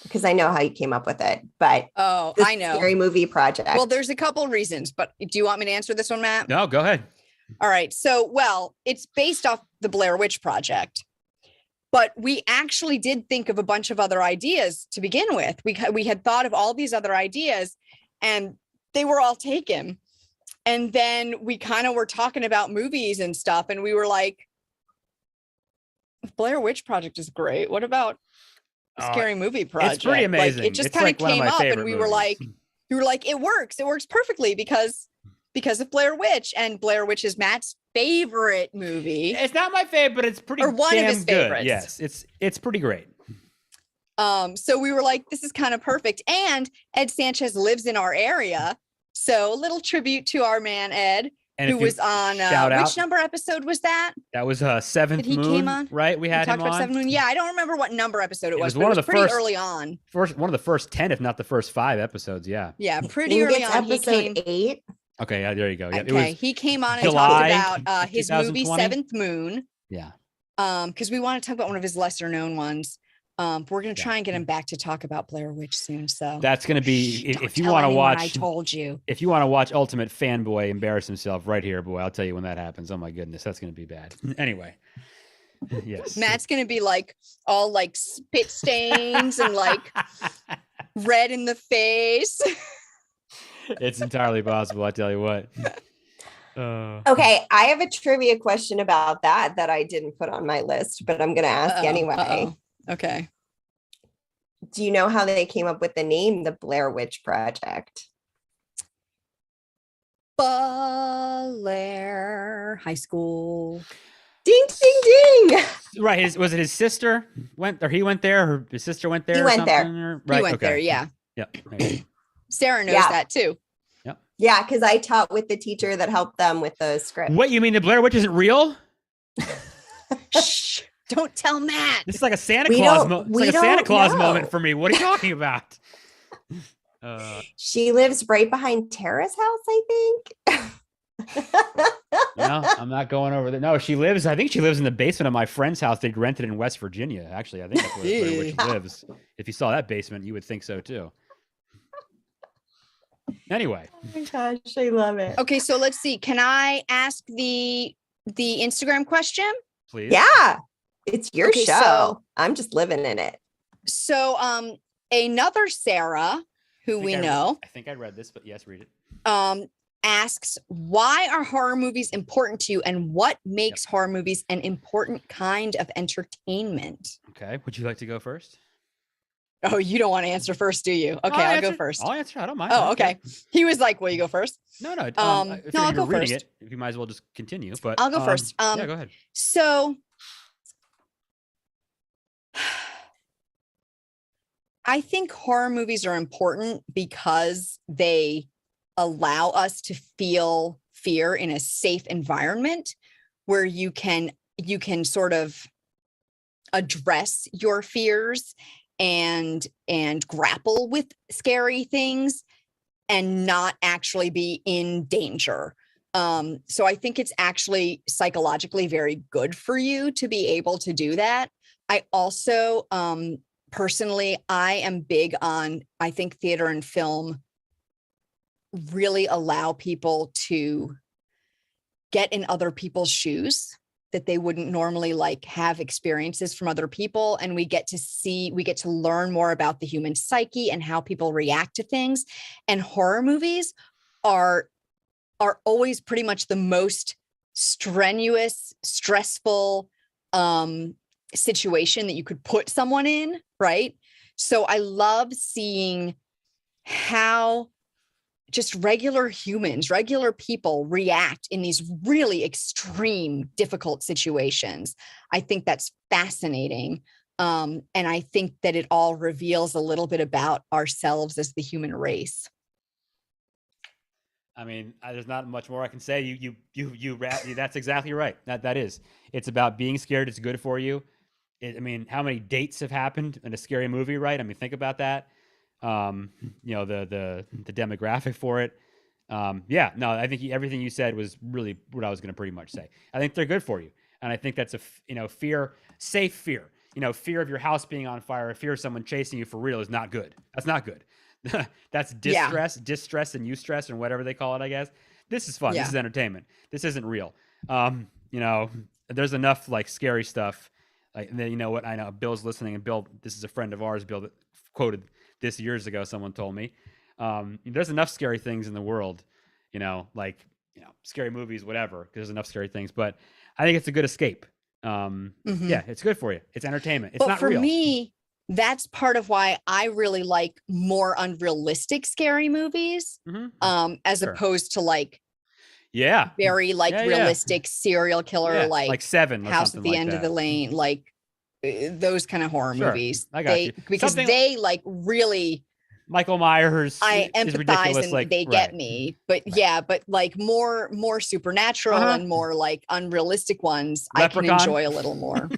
Because I know how you came up with it, but I know. Scary Movie Project. Well, there's a couple reasons, but do you want me to answer this one, Matt? No, go ahead. All right. So, it's based off the Blair Witch Project, but we actually did think of a bunch of other ideas to begin with. We had thought of all these other ideas, and they were all taken. And then we kind of were talking about movies and stuff, and we were like, Blair Witch Project is great. What about Scary Movie Project? It's pretty amazing. Like, it just kind of came up, and we were like, it works perfectly because of Blair Witch, and Blair Witch is Matt's favorite movie. It's not my favorite, but it's pretty or one damn of his good. favorites. Yes, it's pretty great. So we were like, this is kind of perfect. And Ed Sanchez lives in our area. So a little tribute to our man, Ed, and who was on, which number episode was that? That was Seventh Moon, came on? Right? We had him on. Seventh Moon. Yeah, I don't remember what number episode it was, but one it was of the pretty first, early on. One of the first 10, if not the first 5 episodes. Yeah. Yeah, pretty early on. Episode 8. Okay, yeah, there you go. Yeah, okay, he came on and talked about his movie Seventh Moon. Yeah. Because we want to talk about one of his lesser known ones. We're going to try and get him back to talk about Blair Witch soon. So that's going to be, if you want to watch, I told you, if you want to watch Ultimate Fanboy embarrass himself right here, boy, I'll tell you when that happens. Oh my goodness, that's going to be bad. Anyway. Yes. Matt's going to be like all like spit stains and like red in the face. It's entirely possible. I tell you what. Okay, I have a trivia question about that I didn't put on my list, but I'm going to ask anyway. Okay. Do you know how they came up with the name, the Blair Witch Project? Blair High School. Ding, ding, ding. Right. Was it his sister he went there, or his sister went there? He went there. Right. He went there. Yeah. Yep. Sarah knows that too. Yep. Yeah, because I taught with the teacher that helped them with the script. What, you mean the Blair Witch isn't real? Shh. Don't tell Matt. This is like a Santa Claus moment for me. What are you talking about? She lives right behind Tara's house, I think. No, I'm not going over there. No, I think she lives in the basement of my friend's house. They rented in West Virginia. Actually, I think that's where Blair Witch lives. If you saw that basement, you would think so too. Anyway. Oh my gosh, I love it. Okay, so let's see. Can I ask the Instagram question? Please. Yeah. It's your show. So, I'm just living in it. So another Sarah, who we know. I think I read this, but yes, read it. asks, why are horror movies important to you and what makes horror movies an important kind of entertainment? Okay. Would you like to go first? Oh, you don't want to answer first, do you? Okay, I'll go first. I'll answer. I don't mind. Oh, okay. He was like, will you go first? No. If no, I'll go reading first. It, you might as well just continue. But I'll go first. Yeah, go ahead. So I think horror movies are important because they allow us to feel fear in a safe environment where you can sort of address your fears and grapple with scary things and not actually be in danger. So I think it's actually psychologically very good for you to be able to do that. I also, personally, I am big on, I think theater and film really allow people to get in other people's shoes that they wouldn't normally like have experiences from other people. And we get to learn more about the human psyche and how people react to things. And horror movies are always pretty much the most strenuous, stressful situation that you could put someone in, right? So I love seeing how just regular humans, regular people react in these really extreme, difficult situations. I think that's fascinating. And I think that it all reveals a little bit about ourselves as the human race. I mean, there's not much more I can say. That's exactly right. That is. It's about being scared. It's good for you. I mean, how many dates have happened in a scary movie, right? I mean, think about that. The demographic for it. I think everything you said was really what I was going to pretty much say. I think they're good for you. And I think that's safe fear, fear of your house being on fire, fear of someone chasing you for real is not good. That's not good. That's distress and eustress and whatever they call it, I guess. This is fun. Yeah. This is entertainment. This isn't real. There's enough like scary stuff. Like, you know what? I know Bill's listening, and Bill, this is a friend of ours, Bill, that quoted this years ago. Someone told me, there's enough scary things in the world, scary movies, whatever, because there's enough scary things. But I think it's a good escape. Yeah, it's good for you. It's entertainment. It's not real. For me, that's part of why I really like more unrealistic scary movies, as opposed to very realistic serial killer, like Seven, House at the End of the Lane, like those kind of horror movies. I got you. Because they like really Michael Myers. I empathize and they get me, but but like more supernatural and more like unrealistic ones, Leprechaun. I can enjoy a little more.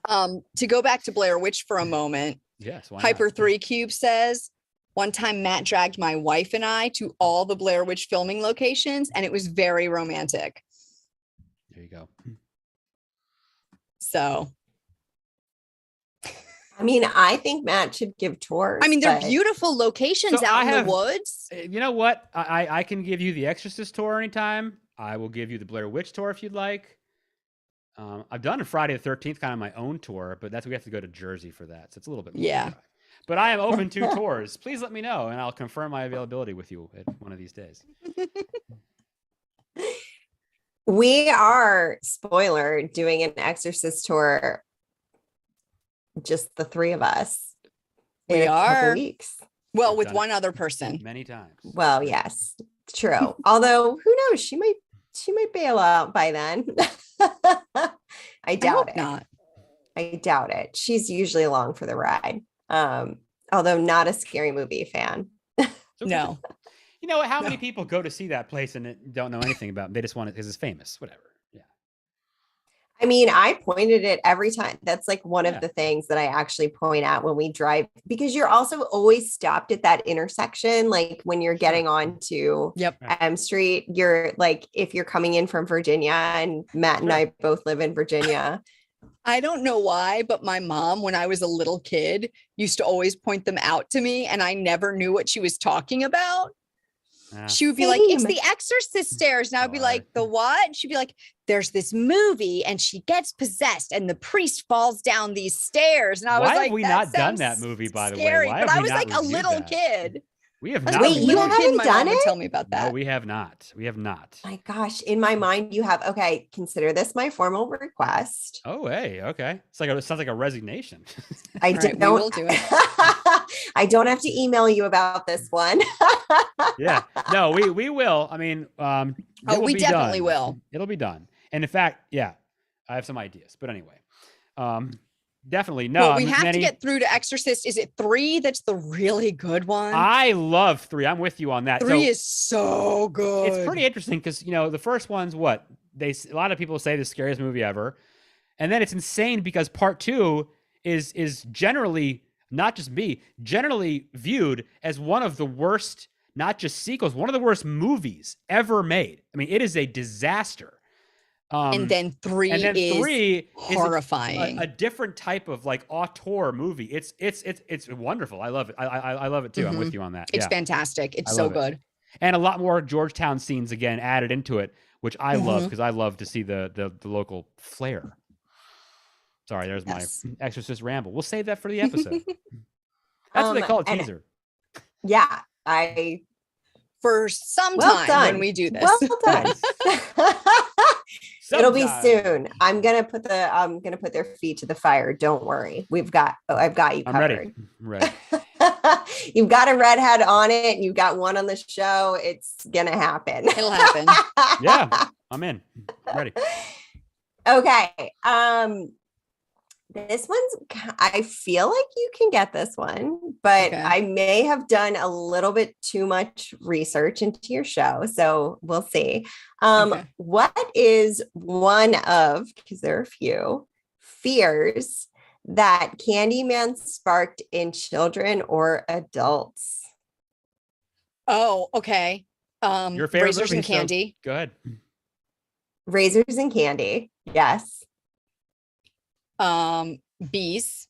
To go back to Blair Witch for a moment. Yes. Hyper 3 Cube says, one time Matt dragged my wife and I to all the Blair Witch filming locations, and it was very romantic. There you go. So, I mean, I think Matt should give tours. I mean, they're beautiful locations out in the woods. You know what? I can give you the Exorcist tour anytime. I will give you the Blair Witch tour if you'd like. I've done a Friday the 13th kind of my own tour, but we have to go to Jersey for that. So it's a little bit more. Yeah. But I am open to tours. Please let me know, and I'll confirm my availability with you at one of these days. We are, spoiler, doing an Exorcist tour, just the three of us. We are. Couple weeks. Well, with one other person. Many times. Well, yes, true. Although, who knows? She might bail out by then. I doubt it. Not. I doubt it. She's usually along for the ride. Although not a scary movie fan. No. You know how many people go to see that place and don't know anything about it? They just want it because it's famous, whatever. Yeah. I mean, I pointed it every time. That's like one of the things that I actually point out when we drive, because you're also always stopped at that intersection. Like when you're getting on to M Street, you're like, if you're coming in from Virginia, and Matt and I both live in Virginia. I don't know why, but my mom, when I was a little kid, used to always point them out to me, and I never knew what she was talking about. She would be like, it's the Exorcist stairs. And I would be like, the what? And she'd be like, there's this movie and she gets possessed and the priest falls down these stairs. And I was like, why have we not done that movie, by the way? But I was like a little kid. We have I was not. a Wait, you little kid, haven't my done mom would it? tell me about No, that. we have not. We have not. My gosh, in my mind, you have. Okay, consider this my formal request. Oh, hey, okay. It sounds like a resignation. I All right, we don't. will do it. I don't have to email you about this one. Yeah. No, we will. I mean, Oh, it will we be definitely done. will. It'll be done. And in fact, yeah, I have some ideas. But anyway, definitely no. Well, we have Manny, to get through to Exorcist. Is it 3 that's the really good one? I love 3. I'm with you on that. 3 So is so good. it's pretty interesting because the first one's what a lot of people say the scariest movie ever, and then it's insane because part 2 is generally, not just me, generally viewed as one of the worst, not just sequels, one of the worst movies ever made. I mean, it is a disaster. And then 3 is horrifying. A different type of like auteur movie. It's wonderful. I love it. I love it too. I'm with you on that. It's Yeah. fantastic. It's I so love it. good. And a lot more Georgetown scenes again added into it, which I love because I love to see the local flair. Sorry, there's Yes. my Exorcist ramble. We'll save that for the episode. That's what they call a teaser. Yeah, For some well time done. when we do this. Well done. It'll be Sometime. soon. I'm gonna put their feet to the fire. Don't worry. I've got you I'm covered. ready. I'm ready. You've got a redhead on it, and you've got one on the show. It's gonna happen. It'll happen. Yeah, I'm in. I'm ready. Okay. This one's, I feel like you can get this one, but Okay. I may have done a little bit too much research into your show. So we'll see. Okay. What is one of, because there are a few, fears that Candyman sparked in children or adults? Oh, okay. Your favorite Razors movie, and so Candy. go ahead. Razors and candy. Yes. Bees.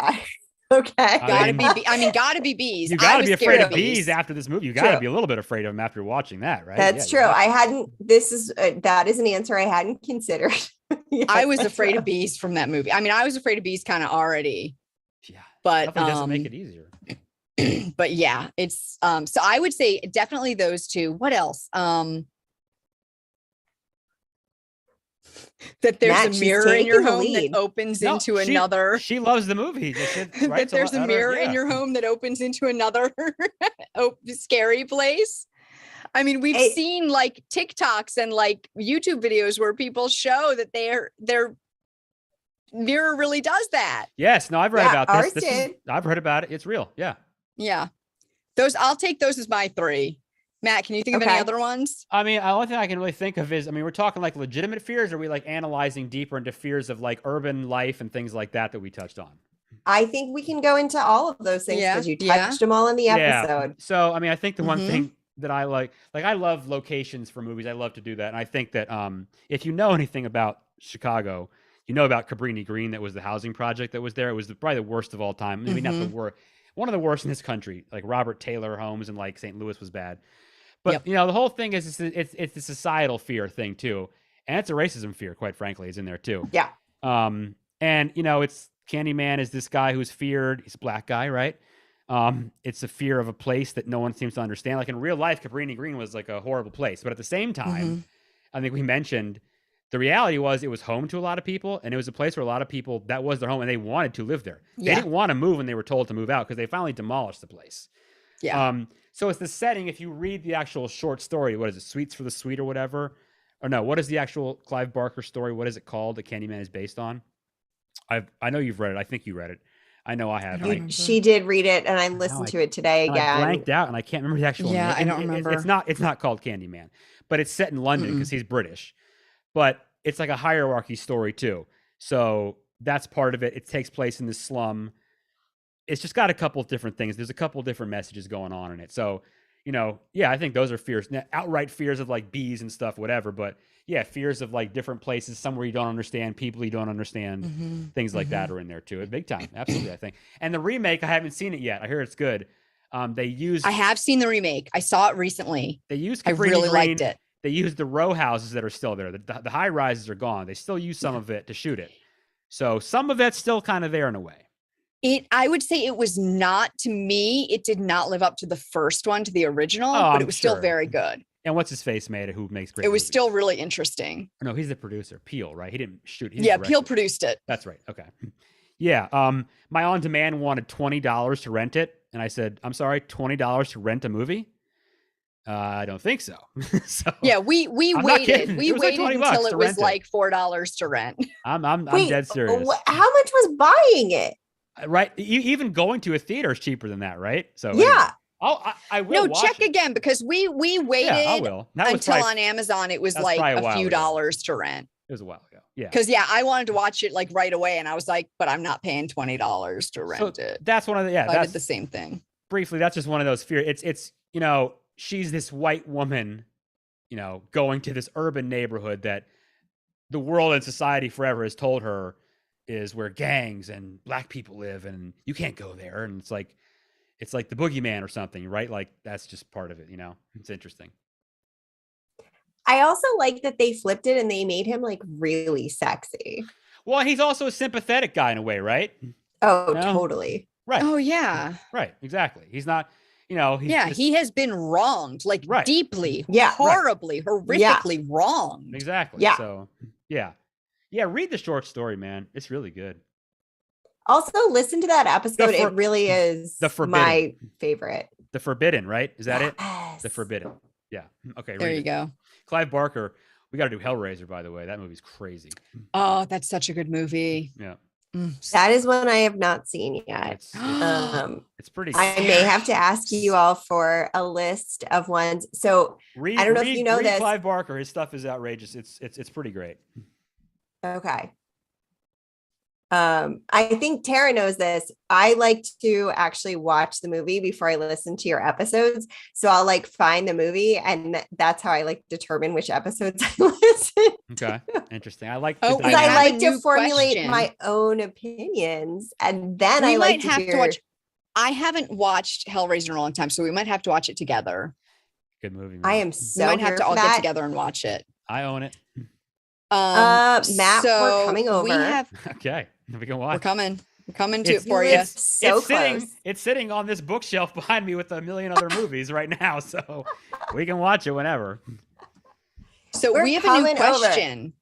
Okay. Gotta mean- gotta be bees. You I got to was be scared afraid of bees bees. after this movie. You got to True. be a little bit afraid of them after watching that, right? That's Yeah, true. you I hadn't, that is an answer I hadn't considered. Yes, I was that's afraid true. of bees from that movie. I mean, I was afraid of bees kind of already, Yeah. but Definitely doesn't make it easier. but yeah, it's so I would say definitely those two. What else? That there's Matt, a she's mirror in your taking the home that lead. opens No, into she- another. She loves the movie. Right? That there's a mirror in your home that opens into another scary place. I mean, we've Hey. seen like TikToks and like YouTube videos where people show that their mirror really does that. Yes. No, I've read Yeah, about this. ours This did. I've heard about it. It's real. Yeah. Yeah. I'll take those as my 3. Matt, can you think of any Okay. other ones? I mean, the only thing I can really think of is, I mean, we're talking like legitimate fears, or are we like analyzing deeper into fears of like urban life and things like that we touched on? I think we can go into all of those things Yeah, because you yeah. touched them all in the episode. So, I mean, I think the one Mhm. thing that I like I love locations for movies. I love to do that. And I think that if you know anything about Chicago, you know about Cabrini Green, that was the housing project that was there. It was probably the worst of all time. Maybe not the worst, one of the worst in this country. Like Robert Taylor homes in like St. Louis was bad. But, Yep. the whole thing is it's a societal fear thing too. And it's a racism fear, quite frankly, is in there too. Yeah. And, it's Candyman is this guy who's feared. He's a black guy, right? It's a fear of a place that no one seems to understand. Like in real life, Cabrini Green was like a horrible place. But at the same time, I think we mentioned the reality was it was home to a lot of people. And it was a place where a lot of people, that was their home and they wanted to live there. They Yeah. didn't want to move when they were told to move out because they finally demolished the place. Yeah. So it's the setting. If you read the actual short story, what is it? Sweets for the Sweet or whatever? Or no, what is the actual Clive Barker story? What is it called that Candyman is based on? I know you've read it. I think you read it. I know I have. don't remember. She did read it, and I listened to it today I again. blanked out and I can't remember the actual Yeah, name. I don't And remember. It's not called Candyman, but it's set in London because he's British. But it's like a hierarchy story too. So that's part of it. It takes place in the slum. It's just got a couple of different things. There's a couple of different messages going on in it. So, yeah, I think those are fears. Now, outright fears of like bees and stuff, whatever. But yeah, fears of like different places, somewhere you don't understand, people you don't understand, things like that are in there too. Big time. Absolutely, I think. And the remake, I haven't seen it yet. I hear it's good. I have seen the remake. I saw it recently. They used I Cabrini really Green. liked it. They used the row houses that are still there. The high rises are gone. They still use some of it to shoot it. So some of that's still kind of there in a way. I would say it was not, to me, it did not live up to the first one, to the original, Oh, but I'm it was still sure. very good. And what's his face made it? Who makes great? It was movies? still really interesting. No, he's the producer. Peele, right? He didn't shoot. He Yeah, directed Peele it. produced it. That's right. Okay. Yeah. My on demand wanted $20 to rent it, and I said, "I'm sorry, $20 to rent a movie? I don't think so." So Yeah, we I'm not waited. kidding. We It was like waited $20 until to it was rent it. like $4 to rent. I'm Wait, dead serious. how much was buying it? Right? Even going to a theater is cheaper than that, right? So Yeah. anyway. I will No, watch check it. again, because we Yeah, I waited will. That was until probably, on Amazon it was that's like probably a a while few ago. dollars to rent. It was a while ago. Yeah. Because I wanted to watch it like right away, and I was like, but I'm not paying $20 to rent it. That's one of the I that's did the same thing. briefly. That's just one of those fears. It's she's this white woman, going to this urban neighborhood that the world and society forever has told her is where gangs and black people live, and you can't go there. And it's like the boogeyman or something, right? Like that's just part of it. It's interesting. I also like that they flipped it and they made him like really sexy. Well, he's also a sympathetic guy in a way, right? Oh, No? totally. Right. Oh yeah. Right. Exactly. He's not, he's Yeah, just- he has been wronged, like Right. deeply, Yeah, right. horribly, horrifically wronged. Exactly. Yeah. So yeah. Read the short story, man. It's really good. Also, listen to that episode. The It really is The Forbidden. my favorite. The Forbidden, right? Is that it? Yes. The Forbidden. Yeah. Okay. There read you it. go. Clive Barker. We got to do Hellraiser, by the way. That movie's crazy. Oh, that's such a good movie. Yeah. That is one I have not seen yet. It's pretty. I may have to ask you all for a list of ones. So read, I don't know if you know read this. Clive Barker. His stuff is outrageous. It's pretty great. Okay. I think Tara knows this. I like to actually watch the movie before I listen to your episodes. So I'll like find the movie, and that's how I like determine which episodes I listen. Okay. Interesting. I like. Oh, the Because I I have like a to new formulate question. my own opinions, and then We I like might have hear. to watch. I haven't watched Hellraiser in a long time, so we might have to watch it together. Good movie. I man. am We so might have here to for all that. get together and watch it. I own it. Matt, we're so coming over. We have. Okay. We can We're watch. coming. We're coming to It's- it for You you. live so it's close. sitting on this bookshelf behind me with a million other movies right now, so we can watch it whenever. So We're we have a new coming over. question.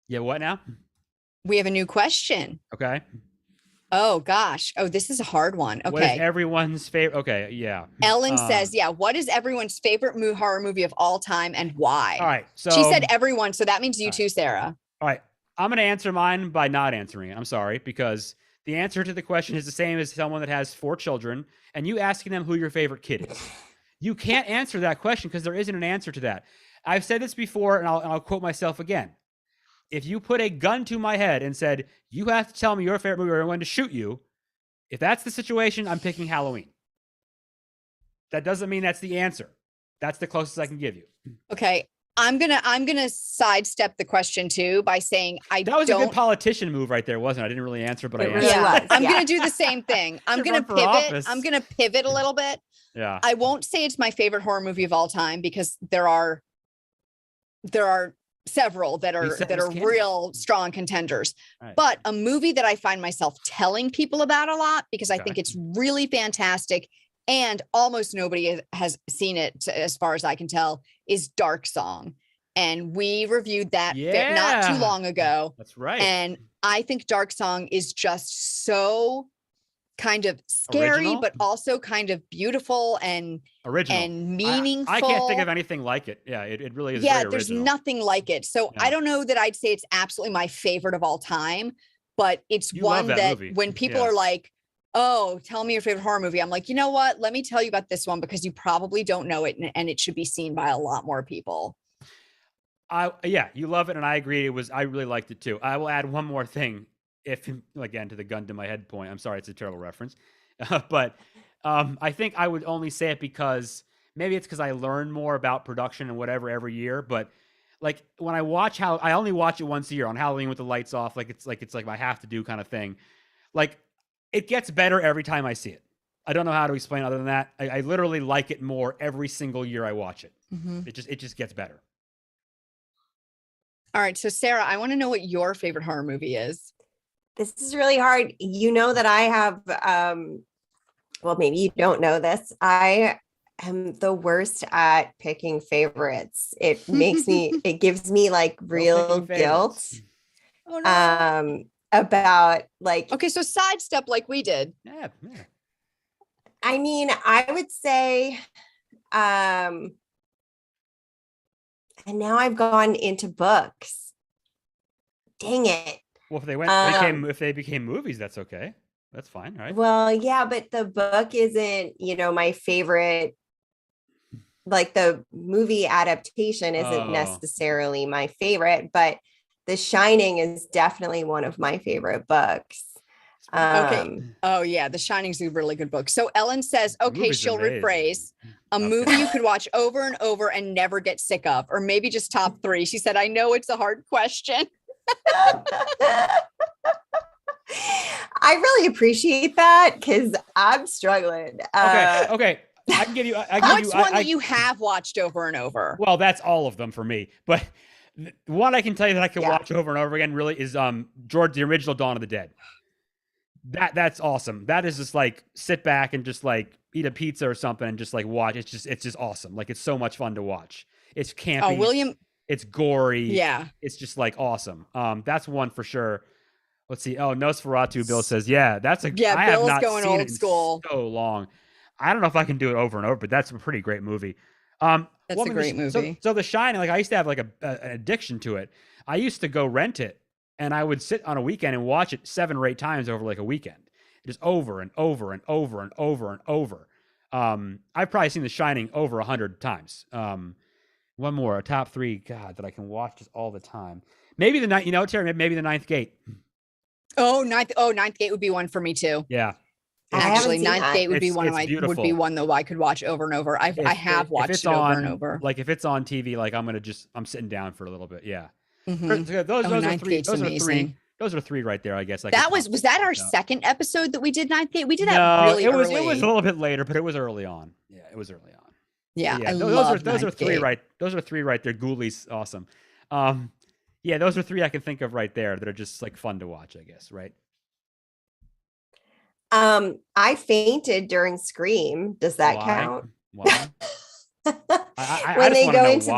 Yeah, what now? We have a new question. Okay. Oh gosh. Oh, this is a hard one. What is Okay. everyone's favorite? Okay, yeah. Ellen Um, says, yeah, what is everyone's favorite horror movie of all time and why? All right. So She said everyone, so that means you all right. too, Sarah. all right. I'm gonna answer mine by not answering it. I'm sorry, because the answer to the question is the same as someone that has 4 children and you asking them who your favorite kid is. You can't answer that question because there isn't an answer to that. I've said this before, and I'll quote myself again. If you put a gun to my head and said, you have to tell me your favorite movie or I'm going to shoot you, if that's the situation, I'm picking Halloween. That doesn't mean that's the answer. That's the closest I can give you. Okay. I'm gonna sidestep the question too by saying I That was a don't. good politician move right there, wasn't it? I didn't really answer, but I It answered. really was. I'm yeah. gonna do the same thing. I'm Should gonna run for pivot. office. I'm gonna pivot a little bit. Yeah. I won't say it's my favorite horror movie of all time because there are several that are said that this are candy. real strong contenders. Right. But a movie that I find myself telling people about a lot because I Okay. think it's really fantastic and almost nobody has seen it as far as I can tell is Dark Song. And we reviewed that not too Yeah. long ago. That's right. And I think Dark Song is just so kind of scary, Original? but also kind of beautiful and Original. meaningful. I can't think of anything like it. Yeah, it really is. Yeah, very there's original. nothing like it. So Yeah. I don't know that I'd say it's absolutely my favorite of all time, but it's You love one that that movie. when people Yeah. are like, oh, tell me your favorite horror movie. I'm like, you know what? Let me tell you about this one because you probably don't know it and it should be seen by a lot more people. Yeah, you love it, and I agree. I really liked it too. I will add one more thing, if again to the gun to my head point. I'm sorry, it's a terrible reference, but I think I would only say it because maybe it's because I learn more about production and whatever every year. But like when I watch I only watch it once a year on Halloween with the lights off, it's like I have to do kind of thing. Like it gets better every time I see it. I don't know how to explain other than that. I literally like it more every single year I watch it. Mhm. It just gets better. All right. So Sarah, I want to know what your favorite horror movie is. This is really hard. You know that I have, well, maybe you don't know this. I am the worst at picking favorites. It makes me, it gives me like real guilt Oh no. about like, Okay, so sidestep like we did. Yeah. I mean, I would say, and now I've gone into books. Dang it. Well, if they became movies, that's okay. That's fine, right? Well, yeah, but the book isn't, my favorite. Like the movie adaptation isn't necessarily my favorite, but The Shining is definitely one of my favorite books. Okay. Oh yeah, The Shining's a really good book. So Ellen says, okay, she'll rephrase a movie you could watch over and over and never get sick of, or maybe just top 3. She said, I know it's a hard question. I really appreciate that because I'm struggling. Okay. I can give you. What's one that you have watched over and over? Well, that's all of them for me. But one I can tell you that I can watch over and over again really is George, the original Dawn of the Dead. That's awesome. That is just like sit back and just like eat a pizza or something and just like watch. It's just awesome. Like it's so much fun to watch. It's campy. Oh, William. It's gory. Yeah. It's just like awesome. That's one for sure. Let's see. Oh, Nosferatu. Bill says, yeah, that's a. Yeah, I Bill's have not going seen old it in school. so long. I don't know if I can do it over and over, but that's a pretty great movie. That's a great movie. So The Shining, like I used to have like an addiction to it. I used to go rent it, and I would sit on a weekend and watch it 7 or 8 times over like a weekend, just over and over and over and over and over. I've probably seen The Shining over 100 times. One more, a top 3, God, that I can watch just all the time. Maybe the ninth, Terry, maybe the Ninth Gate. Ninth Gate would be one for me too. Yeah. Actually, Ninth Gate would be beautiful. would be one though I could watch over and over. I have watched it over and over. Like if it's on TV, like I'm sitting down for a little bit. Yeah. Mm-hmm. Those are Ninth 3. Gate's Those amazing. are 3. Those are 3 right there, I guess. That was that our second episode that we did Ninth Gate? We did that no, really early. It was a little bit later, but it was early on. Yeah, it was early on. Yeah, I those love are 3 Gate. right. Those are 3 right there. Ghoulies, awesome. Yeah, those are 3 I can think of right there that are just like fun to watch, I guess, right? I fainted during Scream. Does that count? Why? When they go into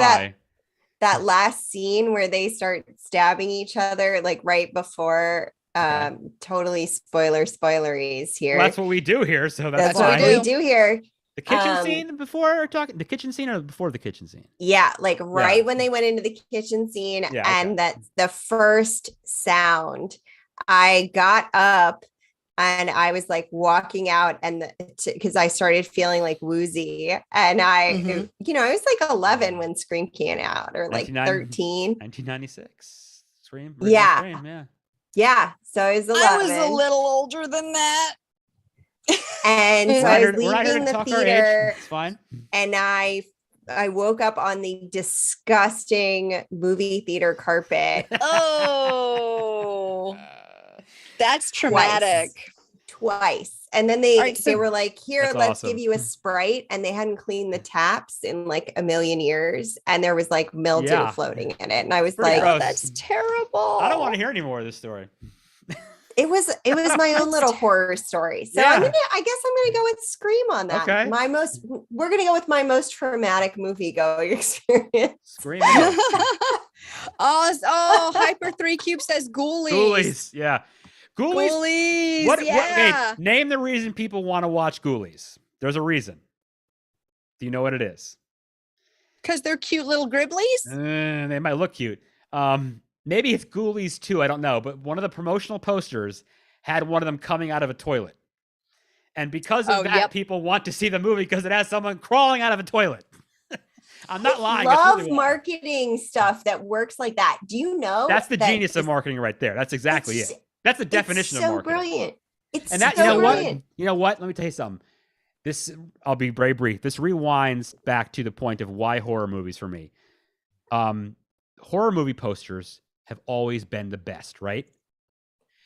that last scene where they start stabbing each other, like right before, totally spoileries here. Well, that's what we do here. So that's what we do here. The kitchen scene before talking, the kitchen scene or before the kitchen scene? Yeah, like when they went into the kitchen scene, and that's the first sound. I got up and I was like walking out, and because I started feeling like woozy, and I was like 11 when Scream came out, or like 13. 1996. Scream. Yeah. Scream, yeah. So I was 11. I was a little older than that. And so I was leaving the theater. It's fine. And I woke up on the disgusting movie theater carpet. Oh, that's traumatic. Twice. And then they were like, here, let's give you a Sprite. And they hadn't cleaned the taps in like a million years. And there was like mildew floating in it. And I was like, gross. That's terrible. I don't want to hear any more of this story. It was my own little horror story. So I guess I'm gonna go with Scream on that. Okay. We're gonna go with my most traumatic movie going experience. Scream. Hyper 3 Cube says Ghoulies. Ghoulies, yeah. Ghoulies. What, name the reason people want to watch Ghoulies. There's a reason. Do you know what it is? Because they're cute little gribblies. They might look cute. Maybe it's Ghoulies 2, I don't know, but one of the promotional posters had one of them coming out of a toilet. And because of that, people want to see the movie because it has someone crawling out of a toilet. I'm not lying. I love marketing stuff that works like that. Do you know? That's the genius of marketing right there. That's exactly it. That's the definition of marketing. Brilliant. It's and that, so brilliant. You know what? Let me tell you something. I'll be very brief. This rewinds back to the point of why horror movies for me. Horror movie posters have always been the best, right?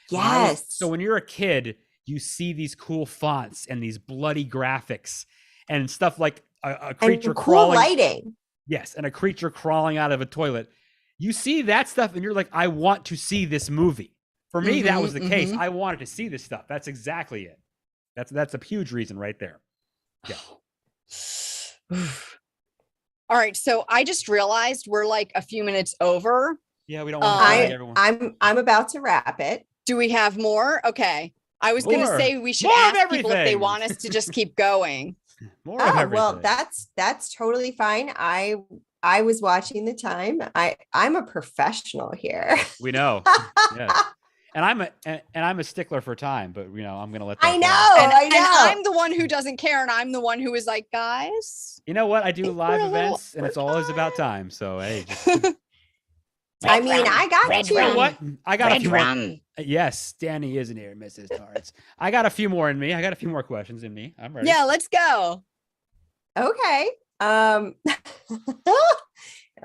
Yes. So when you're a kid, you see these cool fonts and these bloody graphics and stuff like a creature crawling. Lighting. Yes, and a creature crawling out of a toilet. You see that stuff and you're like, I want to see this movie. For me, that was the case. I wanted to see this stuff. That's exactly it. That's a huge reason right there. Yeah. All right. So I just realized we're like a few minutes over. Yeah, we don't want to drag everyone. I'm about to wrap it. Do we have more? Okay. I was going to say we should More of ask people if they everything. want us to just keep going. More of everything. Well, that's totally fine. I was watching the time. I'm a professional here. We know. Yes. And I'm a stickler for time, but I'm gonna let that I know. go. And I'm the one who doesn't care, and I'm the one who is like, guys. You know what? I do live events, and it's always about time. So hey, just I mean, I got you know what? I got a few rum. more. Yes, Danny isn't here, Mrs. Torrance. I got a few more in me. I got a few more questions in me. I'm ready. Yeah, let's go. Okay.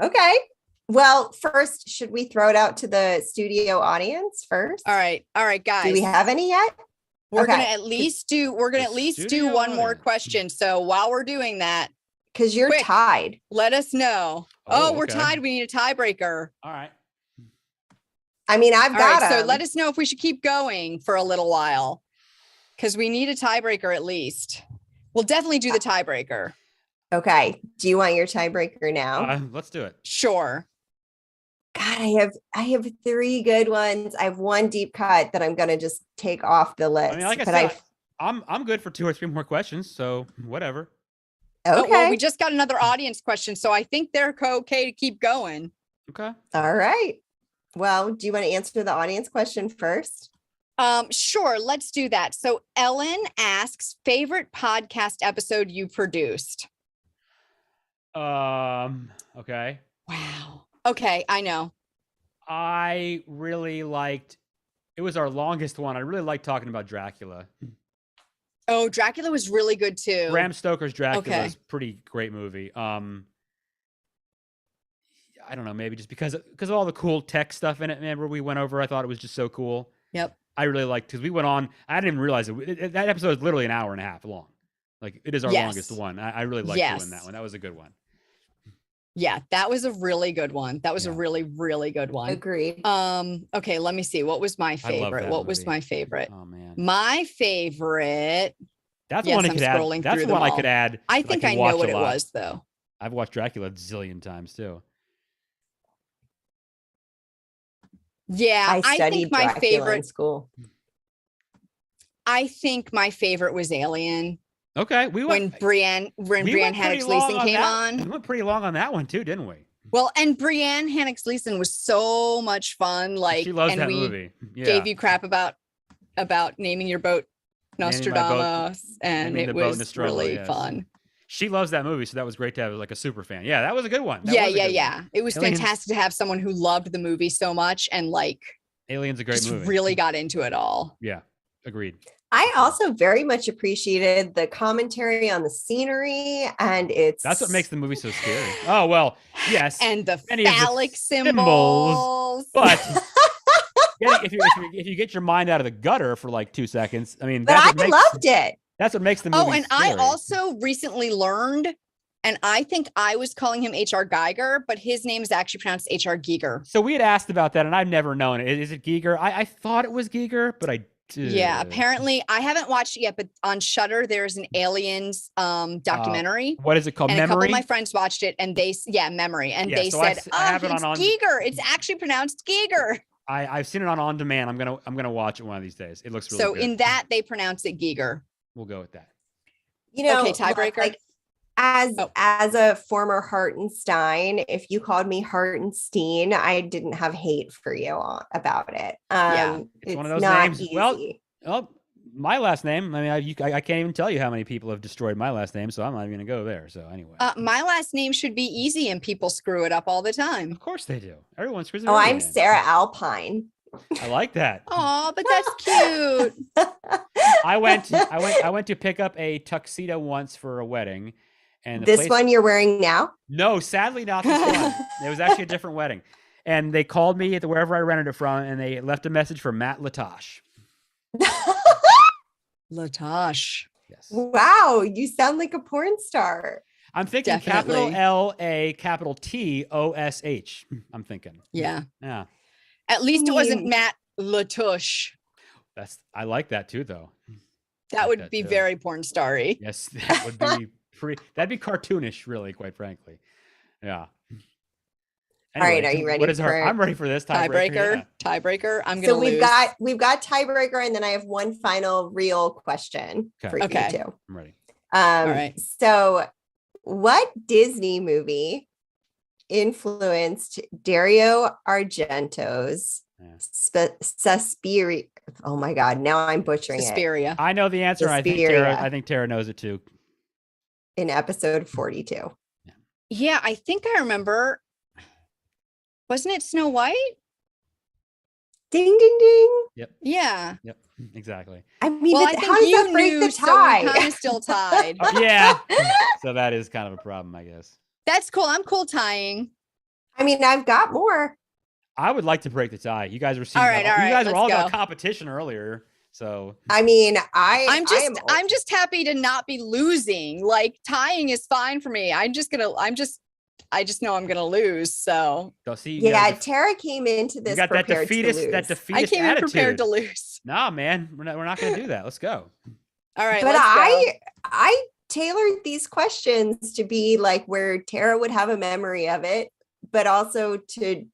Okay. Well, first, should we throw it out to the studio audience first? All right, guys. Do we have any yet? We're gonna at least do one more audience. question. So while we're doing that, Because you're quick. tied. Let us know. Oh, We're okay. tied. We need a tiebreaker. All right. I mean, I've All got right. So 'em. let us know if we should keep going for a little while, because we need a tiebreaker at least. We'll definitely do the tiebreaker. Okay. Do you want your tiebreaker now? Let's do it. Sure. God, I have 3 good ones. I have 1 deep cut that I'm gonna just take off the list. I mean, like I but said, I'm good for 2 or 3 more questions. So whatever. okay. Oh, well, we just got another audience question, so I think they're okay to keep going. Okay. All right. Well, do you want to answer the audience question first? Sure, let's do that. So Ellen asks, favorite podcast episode you produced? Okay. Wow. Okay, I know. I really liked. It was our longest one. I really liked talking about Dracula. Oh, Dracula was really good too. Bram Stoker's Dracula Okay. is a pretty great movie. I don't know, maybe just because of all the cool tech stuff in it. Remember we went over? I thought it was just so cool. Yep. I really liked because we went on. I didn't even realize it. That episode is literally an hour and a half long. Like it is our Yes. longest one. I really liked Yes. doing that one. That was a good one. Yeah, that was a really good one. That was a Yeah. really, really good one. Agreed. Okay, let me see. What was my I love favorite? that What was movie. my favorite? Oh man, My favorite. that's Yes, one I I'm could add. scrolling That's through one them I could all. add. I that think can I know watch what a it lot. was though. I've watched Dracula a zillion times too. Yeah, I I studied think my Dracula in favorite. school. I think my favorite was Alien. Okay, we When went. Brienne We Haddock went pretty long Gleason came that. on. We went pretty long on that one too, didn't we? Well, and Brienne Haddock Gleason was so much fun. Like, She loves and that we movie. Yeah. gave you crap about naming your boat Naming my boat- Nostradamus, and naming it the boat was Nostromo, really yes. fun. She loves that movie, so that was great to have like a super fan. Yeah, that was a good one. That Yeah, was a good one. It was Aliens- fantastic to have someone who loved the movie so much and like Alien's a great just movie. really got into it all. Yeah, agreed. I also very much appreciated the commentary on the scenery, and That's what makes the movie so scary. Oh well, yes, And the Many of the phallic symbols, symbols. but if you get your mind out of the gutter for like 2 seconds, I mean, but that's I what makes, loved it. That's what makes the movie. Oh, and scary. I also recently learned, and I think I was calling him H.R. Geiger, but his name is actually pronounced H.R. Giger. So we had asked about that, and I've never known it. Is it Giger? I thought it was Giger, but I. Yeah, apparently I haven't watched it yet, but on Shudder there's an aliens documentary. What is it called? And a couple Memory. of my friends watched it, and Memory, and Yeah, they so I said, have it it's on- Giger. It's actually pronounced Giger. I've seen it on demand. I'm gonna watch it one of these days. It looks really So good. in that they pronounce it Giger. We'll go with that. You know, Okay, look, tiebreaker. like, as Oh. as a former Hartenstein, if you called me Hartenstein, I didn't have hate for you about it. Yeah. It's one of those not names. Well, easy. Oh, my last name. I mean, I can't even tell you how many people have destroyed my last name, so I'm not even gonna go there. So anyway, My last name should be easy, and people screw it up all the time. of course they do. Everyone screws their Oh, own I'm name. Sara Alpine. I like that. Oh, but that's cute. I went to pick up a tuxedo once for a wedding, and the This place, one you're wearing now? No, sadly not this one. It was actually a different wedding, and they called me at wherever I rented it from, and they left a message for Matt Latosh. Latosh. Yes, Wow, you sound like a porn star. I'm thinking capital Definitely. L-A, capital T-O-S-H. I'm thinking. Yeah. Yeah. At least it wasn't mean- Matt Latouche. I like that too, though. That would be too. very porn starry. Yes, that would be that'd be cartoonish, really, quite frankly. Yeah. All right, are you ready? I'm ready for this tiebreaker. Tiebreaker. I'm gonna So lose. we've got tiebreaker, and then I have one final real question for you two. I'm ready. All right. So, what Disney movie influenced Dario Argento's Suspiria? Oh my God! Now I'm butchering Suspiria. I know the answer. Suspiria. I think Tara knows it too. In episode 42. Yeah, I think I remember. Wasn't it Snow White? Ding, ding, ding. Yep. Yeah. Yep. Exactly. I mean, well, I think how does that break the tie? So we kind of still tied. Yeah. So that is kind of a problem, I guess. That's cool. I'm cool tying. I mean, I've got more. I would like to break the tie. You guys were all right. You guys were all go. about competition earlier. So I mean, I'm just happy to not be losing. Like tying is fine for me. I just know I'm gonna lose. So see, Tara came into this prepared to lose. That defeatist I came in prepared to lose. Nah, man, we're not gonna do that. Let's go. All right, but I tailored these questions to be like where Tara would have a memory of it, but also to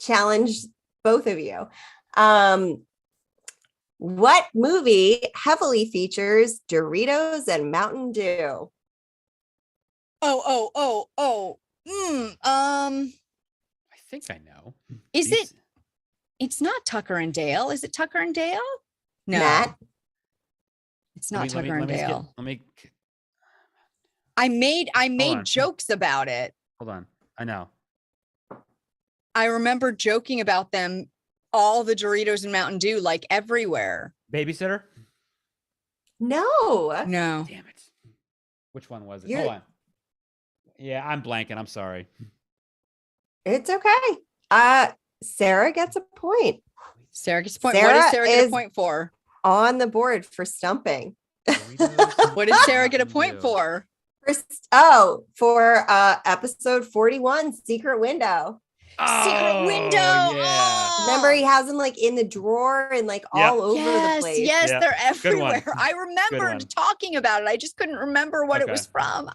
challenge both of you. What movie heavily features Doritos and Mountain Dew? I think I know. It's not Tucker and Dale. Is it Tucker and Dale? No. Matt? It's not Tucker and Dale. I made jokes about it. Hold on. I know. I remember joking about them, all the Doritos and Mountain Dew, like everywhere. Babysitter? No. Damn it. Which one was it? Hold on. Yeah, I'm blanking. I'm sorry. It's okay. Sarah gets a point. Sarah gets a point. What does Sarah get a point for? On the board for stumping. What did Sarah get a point for? For episode 41, Secret Window. Secret Window. Yeah. Remember, he has them like in the drawer and like all over the place. Yes, they're everywhere. I remembered talking about it. I just couldn't remember what it was from.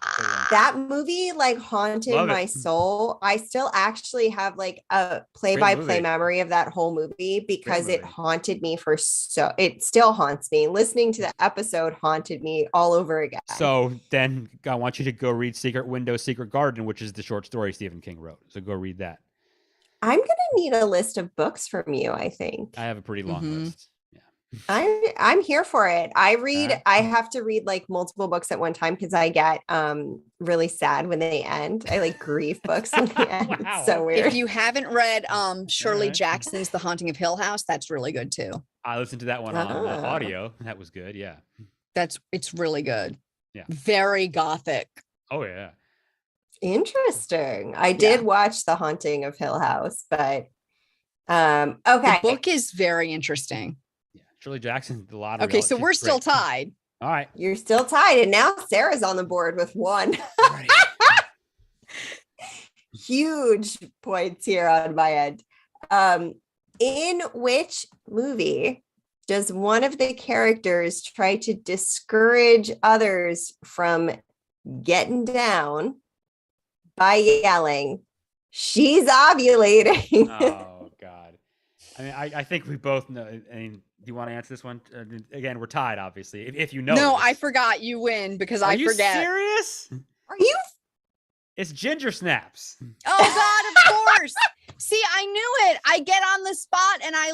That movie like haunted my soul. I still actually have like a play-by-play memory of that whole movie because it haunted me it still haunts me. Listening to the episode haunted me all over again. So then I want you to go read Secret Window, Secret Garden, which is the short story Stephen King wrote. So go read that. I'm going to need a list of books from you, I think. I have a pretty long list. Yeah. I'm here for it. I have to read like multiple books at one time because I get really sad when they end. I like grief books when they end. Wow. It's so weird. If you haven't read Shirley Jackson's The Haunting of Hill House, that's really good too. I listened to that one on audio. That was good. Yeah. It's really good. Yeah. Very gothic. Oh yeah. Interesting. I did watch The Haunting of Hill House, but okay. The book is very interesting. Yeah, Shirley Jackson did a lot of. Okay, so we're still tied. All right, you're still tied, and now Sarah's on the board with one. Right. Huge points here on my end. In which movie does one of the characters try to discourage others from getting down by yelling, "She's ovulating"? Oh God! I mean, I think we both know. I mean, do you want to answer this one? Again, we're tied, obviously. If you know, no, this. I forgot. You win because I forget. Are you serious? Are you? It's Ginger Snaps. Oh God! Of course. See, I knew it. I get on the spot and I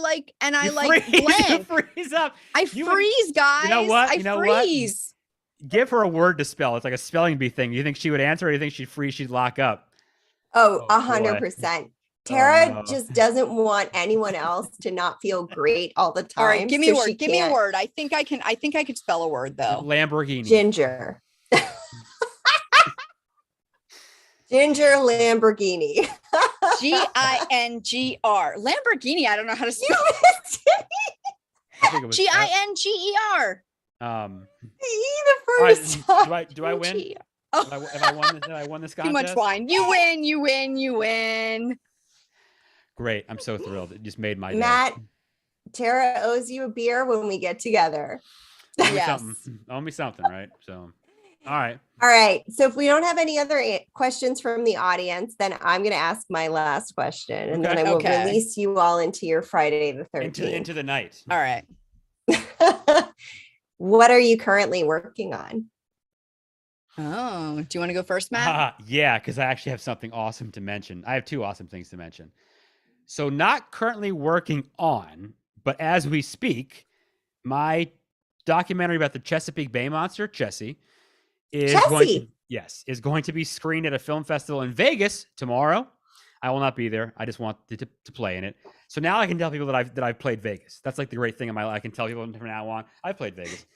blank. Freeze up. I freeze, guys. You know what? I freeze. What? Give her a word to spell. It's like a spelling bee thing. You think she would answer, or you think she'd freeze? She'd lock up. 100%. Tara just doesn't want anyone else to not feel great all the time. All right, give me a word. Give me a word. I think I could spell a word though. Lamborghini. Ginger. Ginger Lamborghini. Gingr. Lamborghini. I don't know how to spell. Ginger. The first time. Do I win? Have I won this contest? Too much wine. You win. Great. I'm so thrilled. It just made my Matt, day. Tara owes you a beer when we get together. Owe me Yes. something. Owe me something, right? So, all right. All right. So if we don't have any other questions from the audience, then I'm going to ask my last question, and then I will Okay. release you all into your Friday the 13th. Into the night. All right. What are you currently working on? Oh, do you want to go first, Matt? Yeah, because I actually have something awesome to mention. I have two awesome things to mention. So, not currently working on, but as we speak, my documentary about the Chesapeake Bay monster, Chessie, is going to be screened at a film festival in Vegas tomorrow. I will not be there. I just want to play in it. So now I can tell people that I've played Vegas. That's like the great thing in my life. I can tell people from now on I've played Vegas.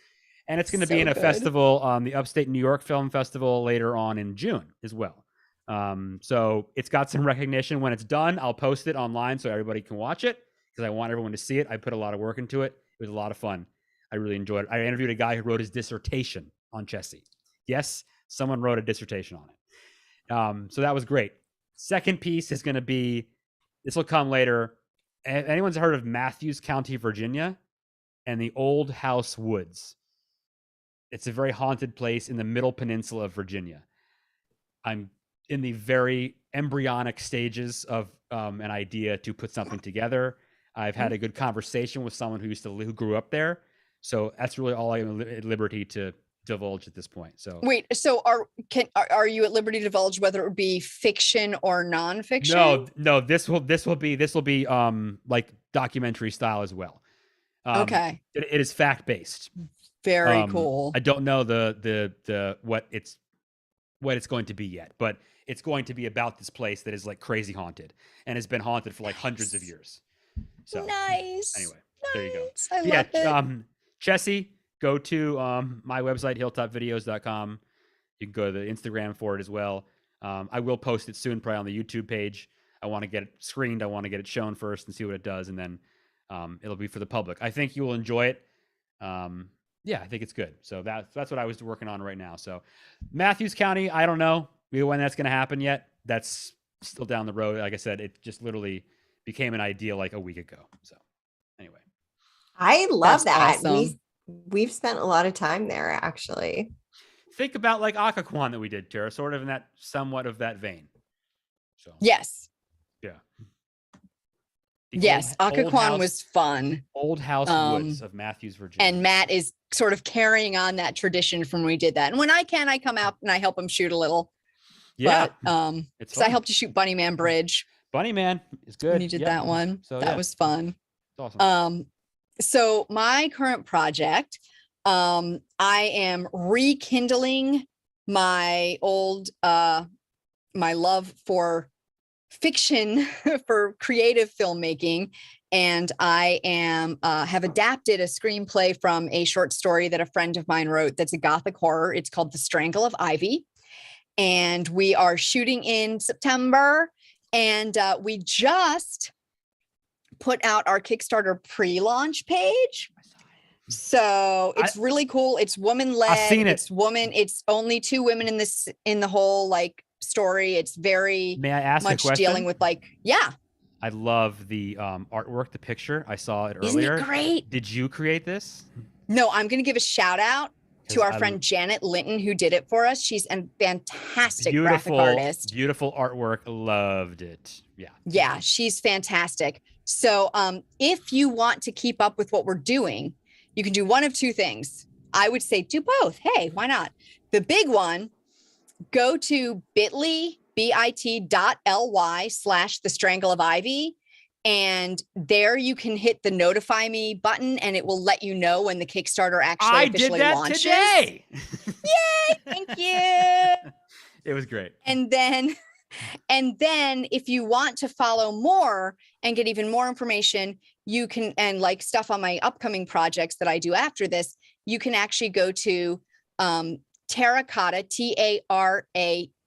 And it's going to be in a festival, the Upstate New York Film Festival later on in June as well. So it's got some recognition. When it's done, I'll post it online so everybody can watch it because I want everyone to see it. I put a lot of work into it. It was a lot of fun. I really enjoyed it. I interviewed a guy who wrote his dissertation on Chessie. Yes, someone wrote a dissertation on it. So that was great. Second piece is going to be, this will come later. Anyone's heard of Matthews County, Virginia, and the Old House Woods? It's a very haunted place in the Middle Peninsula of Virginia. I'm in the very embryonic stages of an idea to put something together. I've had a good conversation with someone who grew up there. So that's really all I'm at liberty to divulge at this point. So wait, so are you at liberty to divulge whether it would be fiction or nonfiction? No, this will be like documentary style as well. Okay. It is fact based. Very cool. I don't know the what it's going to be yet, but it's going to be about this place that is like crazy haunted and has been haunted for like hundreds of years. So nice. Anyway, there you go. I love it. Chessie, go to my website, hilltopvideos.com. You can go to the Instagram for it as well. I will post it soon, probably on the YouTube page. I want to get it screened. I want to get it shown first and see what it does. And then it'll be for the public. I think you will enjoy it. Yeah, I think it's good. So that's what I was working on right now. So Matthews County, I don't know when that's going to happen yet. That's still down the road. Like I said, it just literally became an idea like a week ago. So anyway. I love that. Awesome. We've spent a lot of time there, actually. Think about like Occoquan that we did, Tara, sort of in that somewhat of that vein. So Yes. Yeah. Yes, Occoquan was fun. Old House Woods of Matthews, Virginia. And Matt is sort of carrying on that tradition from when we did that. And when I can, I come out and I help him shoot a little. Yeah. But, it's I helped you shoot Bunny Man Bridge. Bunny Man is good. When you did that one. So, that was fun. It's awesome. So my current project, I am rekindling my old my love for fiction, for creative filmmaking, and I am have adapted a screenplay from a short story that a friend of mine wrote that's a gothic horror. It's called The Strangle of Ivy, and we are shooting in September, and we just put out our Kickstarter pre-launch page. So it's really cool. It's woman-led. I've seen it. It's only 2 women in the whole like story. It's very May I ask much a question? dealing with like, yeah. I love the artwork, the picture. I saw it Isn't earlier. it great? Did you create this? No, I'm going to give a shout out to our friend Janet Linton who did it for us. She's a fantastic graphic artist. Beautiful artwork. Loved it. Yeah. Yeah, she's fantastic. So if you want to keep up with what we're doing, you can do one of 2 things. I would say do both. Hey, why not? The big one, go to bit.ly/The Strangle of Ivy. And there you can hit the notify me button and it will let you know when the Kickstarter actually officially launches. I did that today. Yay, thank you. It was great. And then if you want to follow more and get even more information, you can, and like stuff on my upcoming projects that I do after this, you can actually go to Terracotta,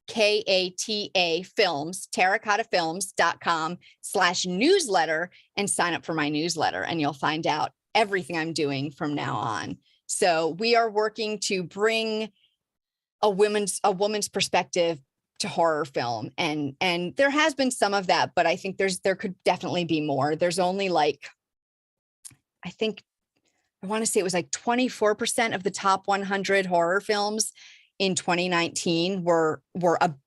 TARAKATA films, terracottafilms.com/newsletter and sign up for my newsletter and you'll find out everything I'm doing from now on. So we are working to bring a woman's perspective to horror film. And there has been some of that, but I think there could definitely be more. There's only like I think I want to say it was like 24% of the top 100 horror films in 2019 were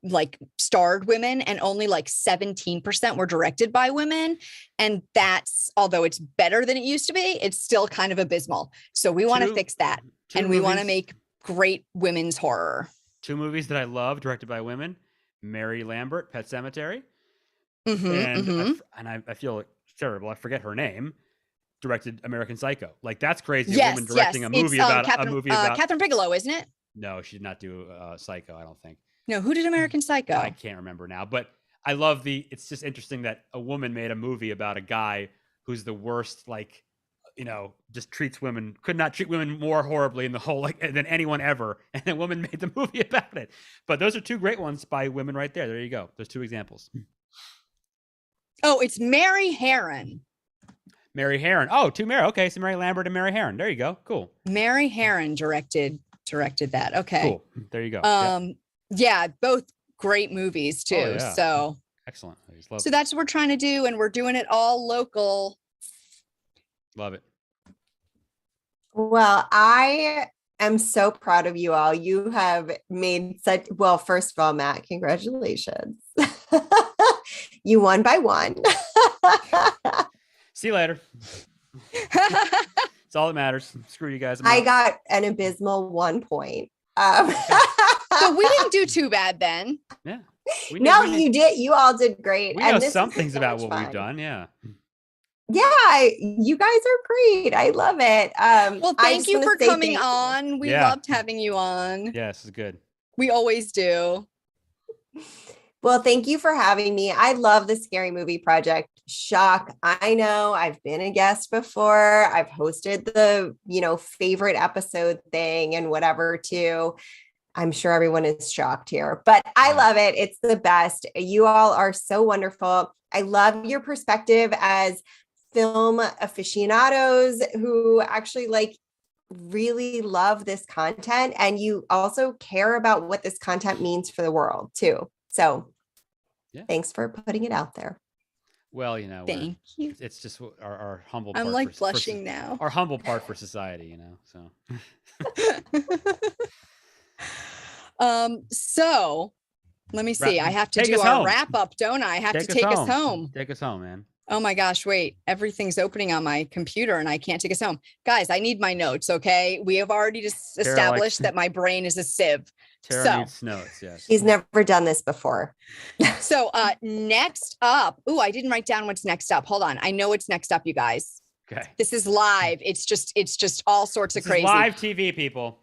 like starred women, and only like 17% were directed by women. And that's, although it's better than it used to be, it's still kind of abysmal. So we want to fix that, and we want to make great women's horror. 2 movies that I love directed by women: Mary Lambert, Pet Sematary, and I feel terrible, I forget her name, directed American Psycho. Like, that's crazy. Yes, a woman directing a movie about a movie about Catherine Bigelow, isn't it? No, she did not do Psycho, I don't think. No, who did American Psycho? I can't remember now, but I love it's just interesting that a woman made a movie about a guy who's the worst, like, just could not treat women more horribly in the whole, like, than anyone ever. And a woman made the movie about it. But those are 2 great ones by women right there. There you go. There's 2 examples. Oh, it's Mary Harron. Mary Harron. Oh, 2 Mary. Okay, so Mary Lambert and Mary Harron. There you go. Cool. Mary Harron directed that. Okay. Cool. There you go. Yeah, both great movies too. Oh, yeah. So excellent. I just love so it. that's what we're trying to do, and we're doing it all local. Love it. Well, I am so proud of you all. You have made first of all, Matt, congratulations. You won by 1. See you later. It's all that matters. Screw you guys. I got an abysmal 1 point. So we didn't do too bad then. Yeah. You did. You all did great. We know some things about what we've done. Yeah. Yeah, you guys are great. I love it. Well, thank you for coming on. We loved having you on. Yeah, this is good. We always do. Well, thank you for having me. I love the Scary Movie Project. Shock. I know I've been a guest before. I've hosted the, favorite episode thing and whatever too. I'm sure everyone is shocked here, but I love it. It's the best. You all are so wonderful. I love your perspective as film aficionados who actually really love this content. And you also care about what this content means for the world too. So thanks for putting it out there. Well, thank you. It's just our humble part. I'm like blushing now. Our humble part for society, so. So let me see. I have to do our wrap up, don't I? I have to take us home. Take us home, man. Oh my gosh, wait. Everything's opening on my computer and I can't take us home. Guys, I need my notes, okay? We have already just established that my brain is a sieve. Tara needs notes, yes. She's never done this before. So next up, I didn't write down what's next up. Hold on. I know what's next up, you guys. Okay. This is live. It's just all sorts of crazy. Live TV, people.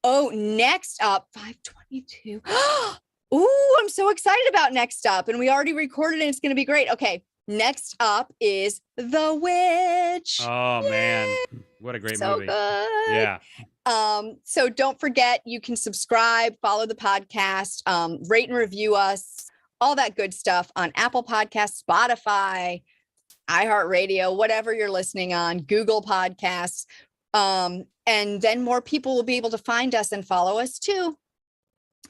Oh, next up, 522. Ooh, I'm so excited about next up. And we already recorded it. It's going to be great. Okay. Next up is The Witch. Oh, yay! Man. What a great movie. Good. Yeah. So don't forget, you can subscribe, follow the podcast, rate and review us, all that good stuff on Apple Podcasts, Spotify, iHeartRadio, whatever you're listening on, Google Podcasts. And then more people will be able to find us and follow us too.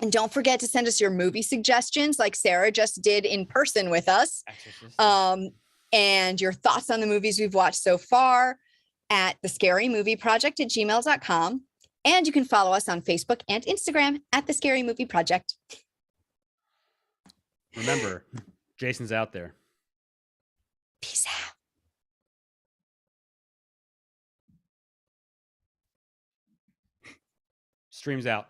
And don't forget to send us your movie suggestions like Sarah just did in person with us. And your thoughts on the movies we've watched so far at thescarymovieproject@gmail.com. And you can follow us on Facebook and Instagram at The Scary Movie Project. Remember, Jason's out there. Peace out. Streams out.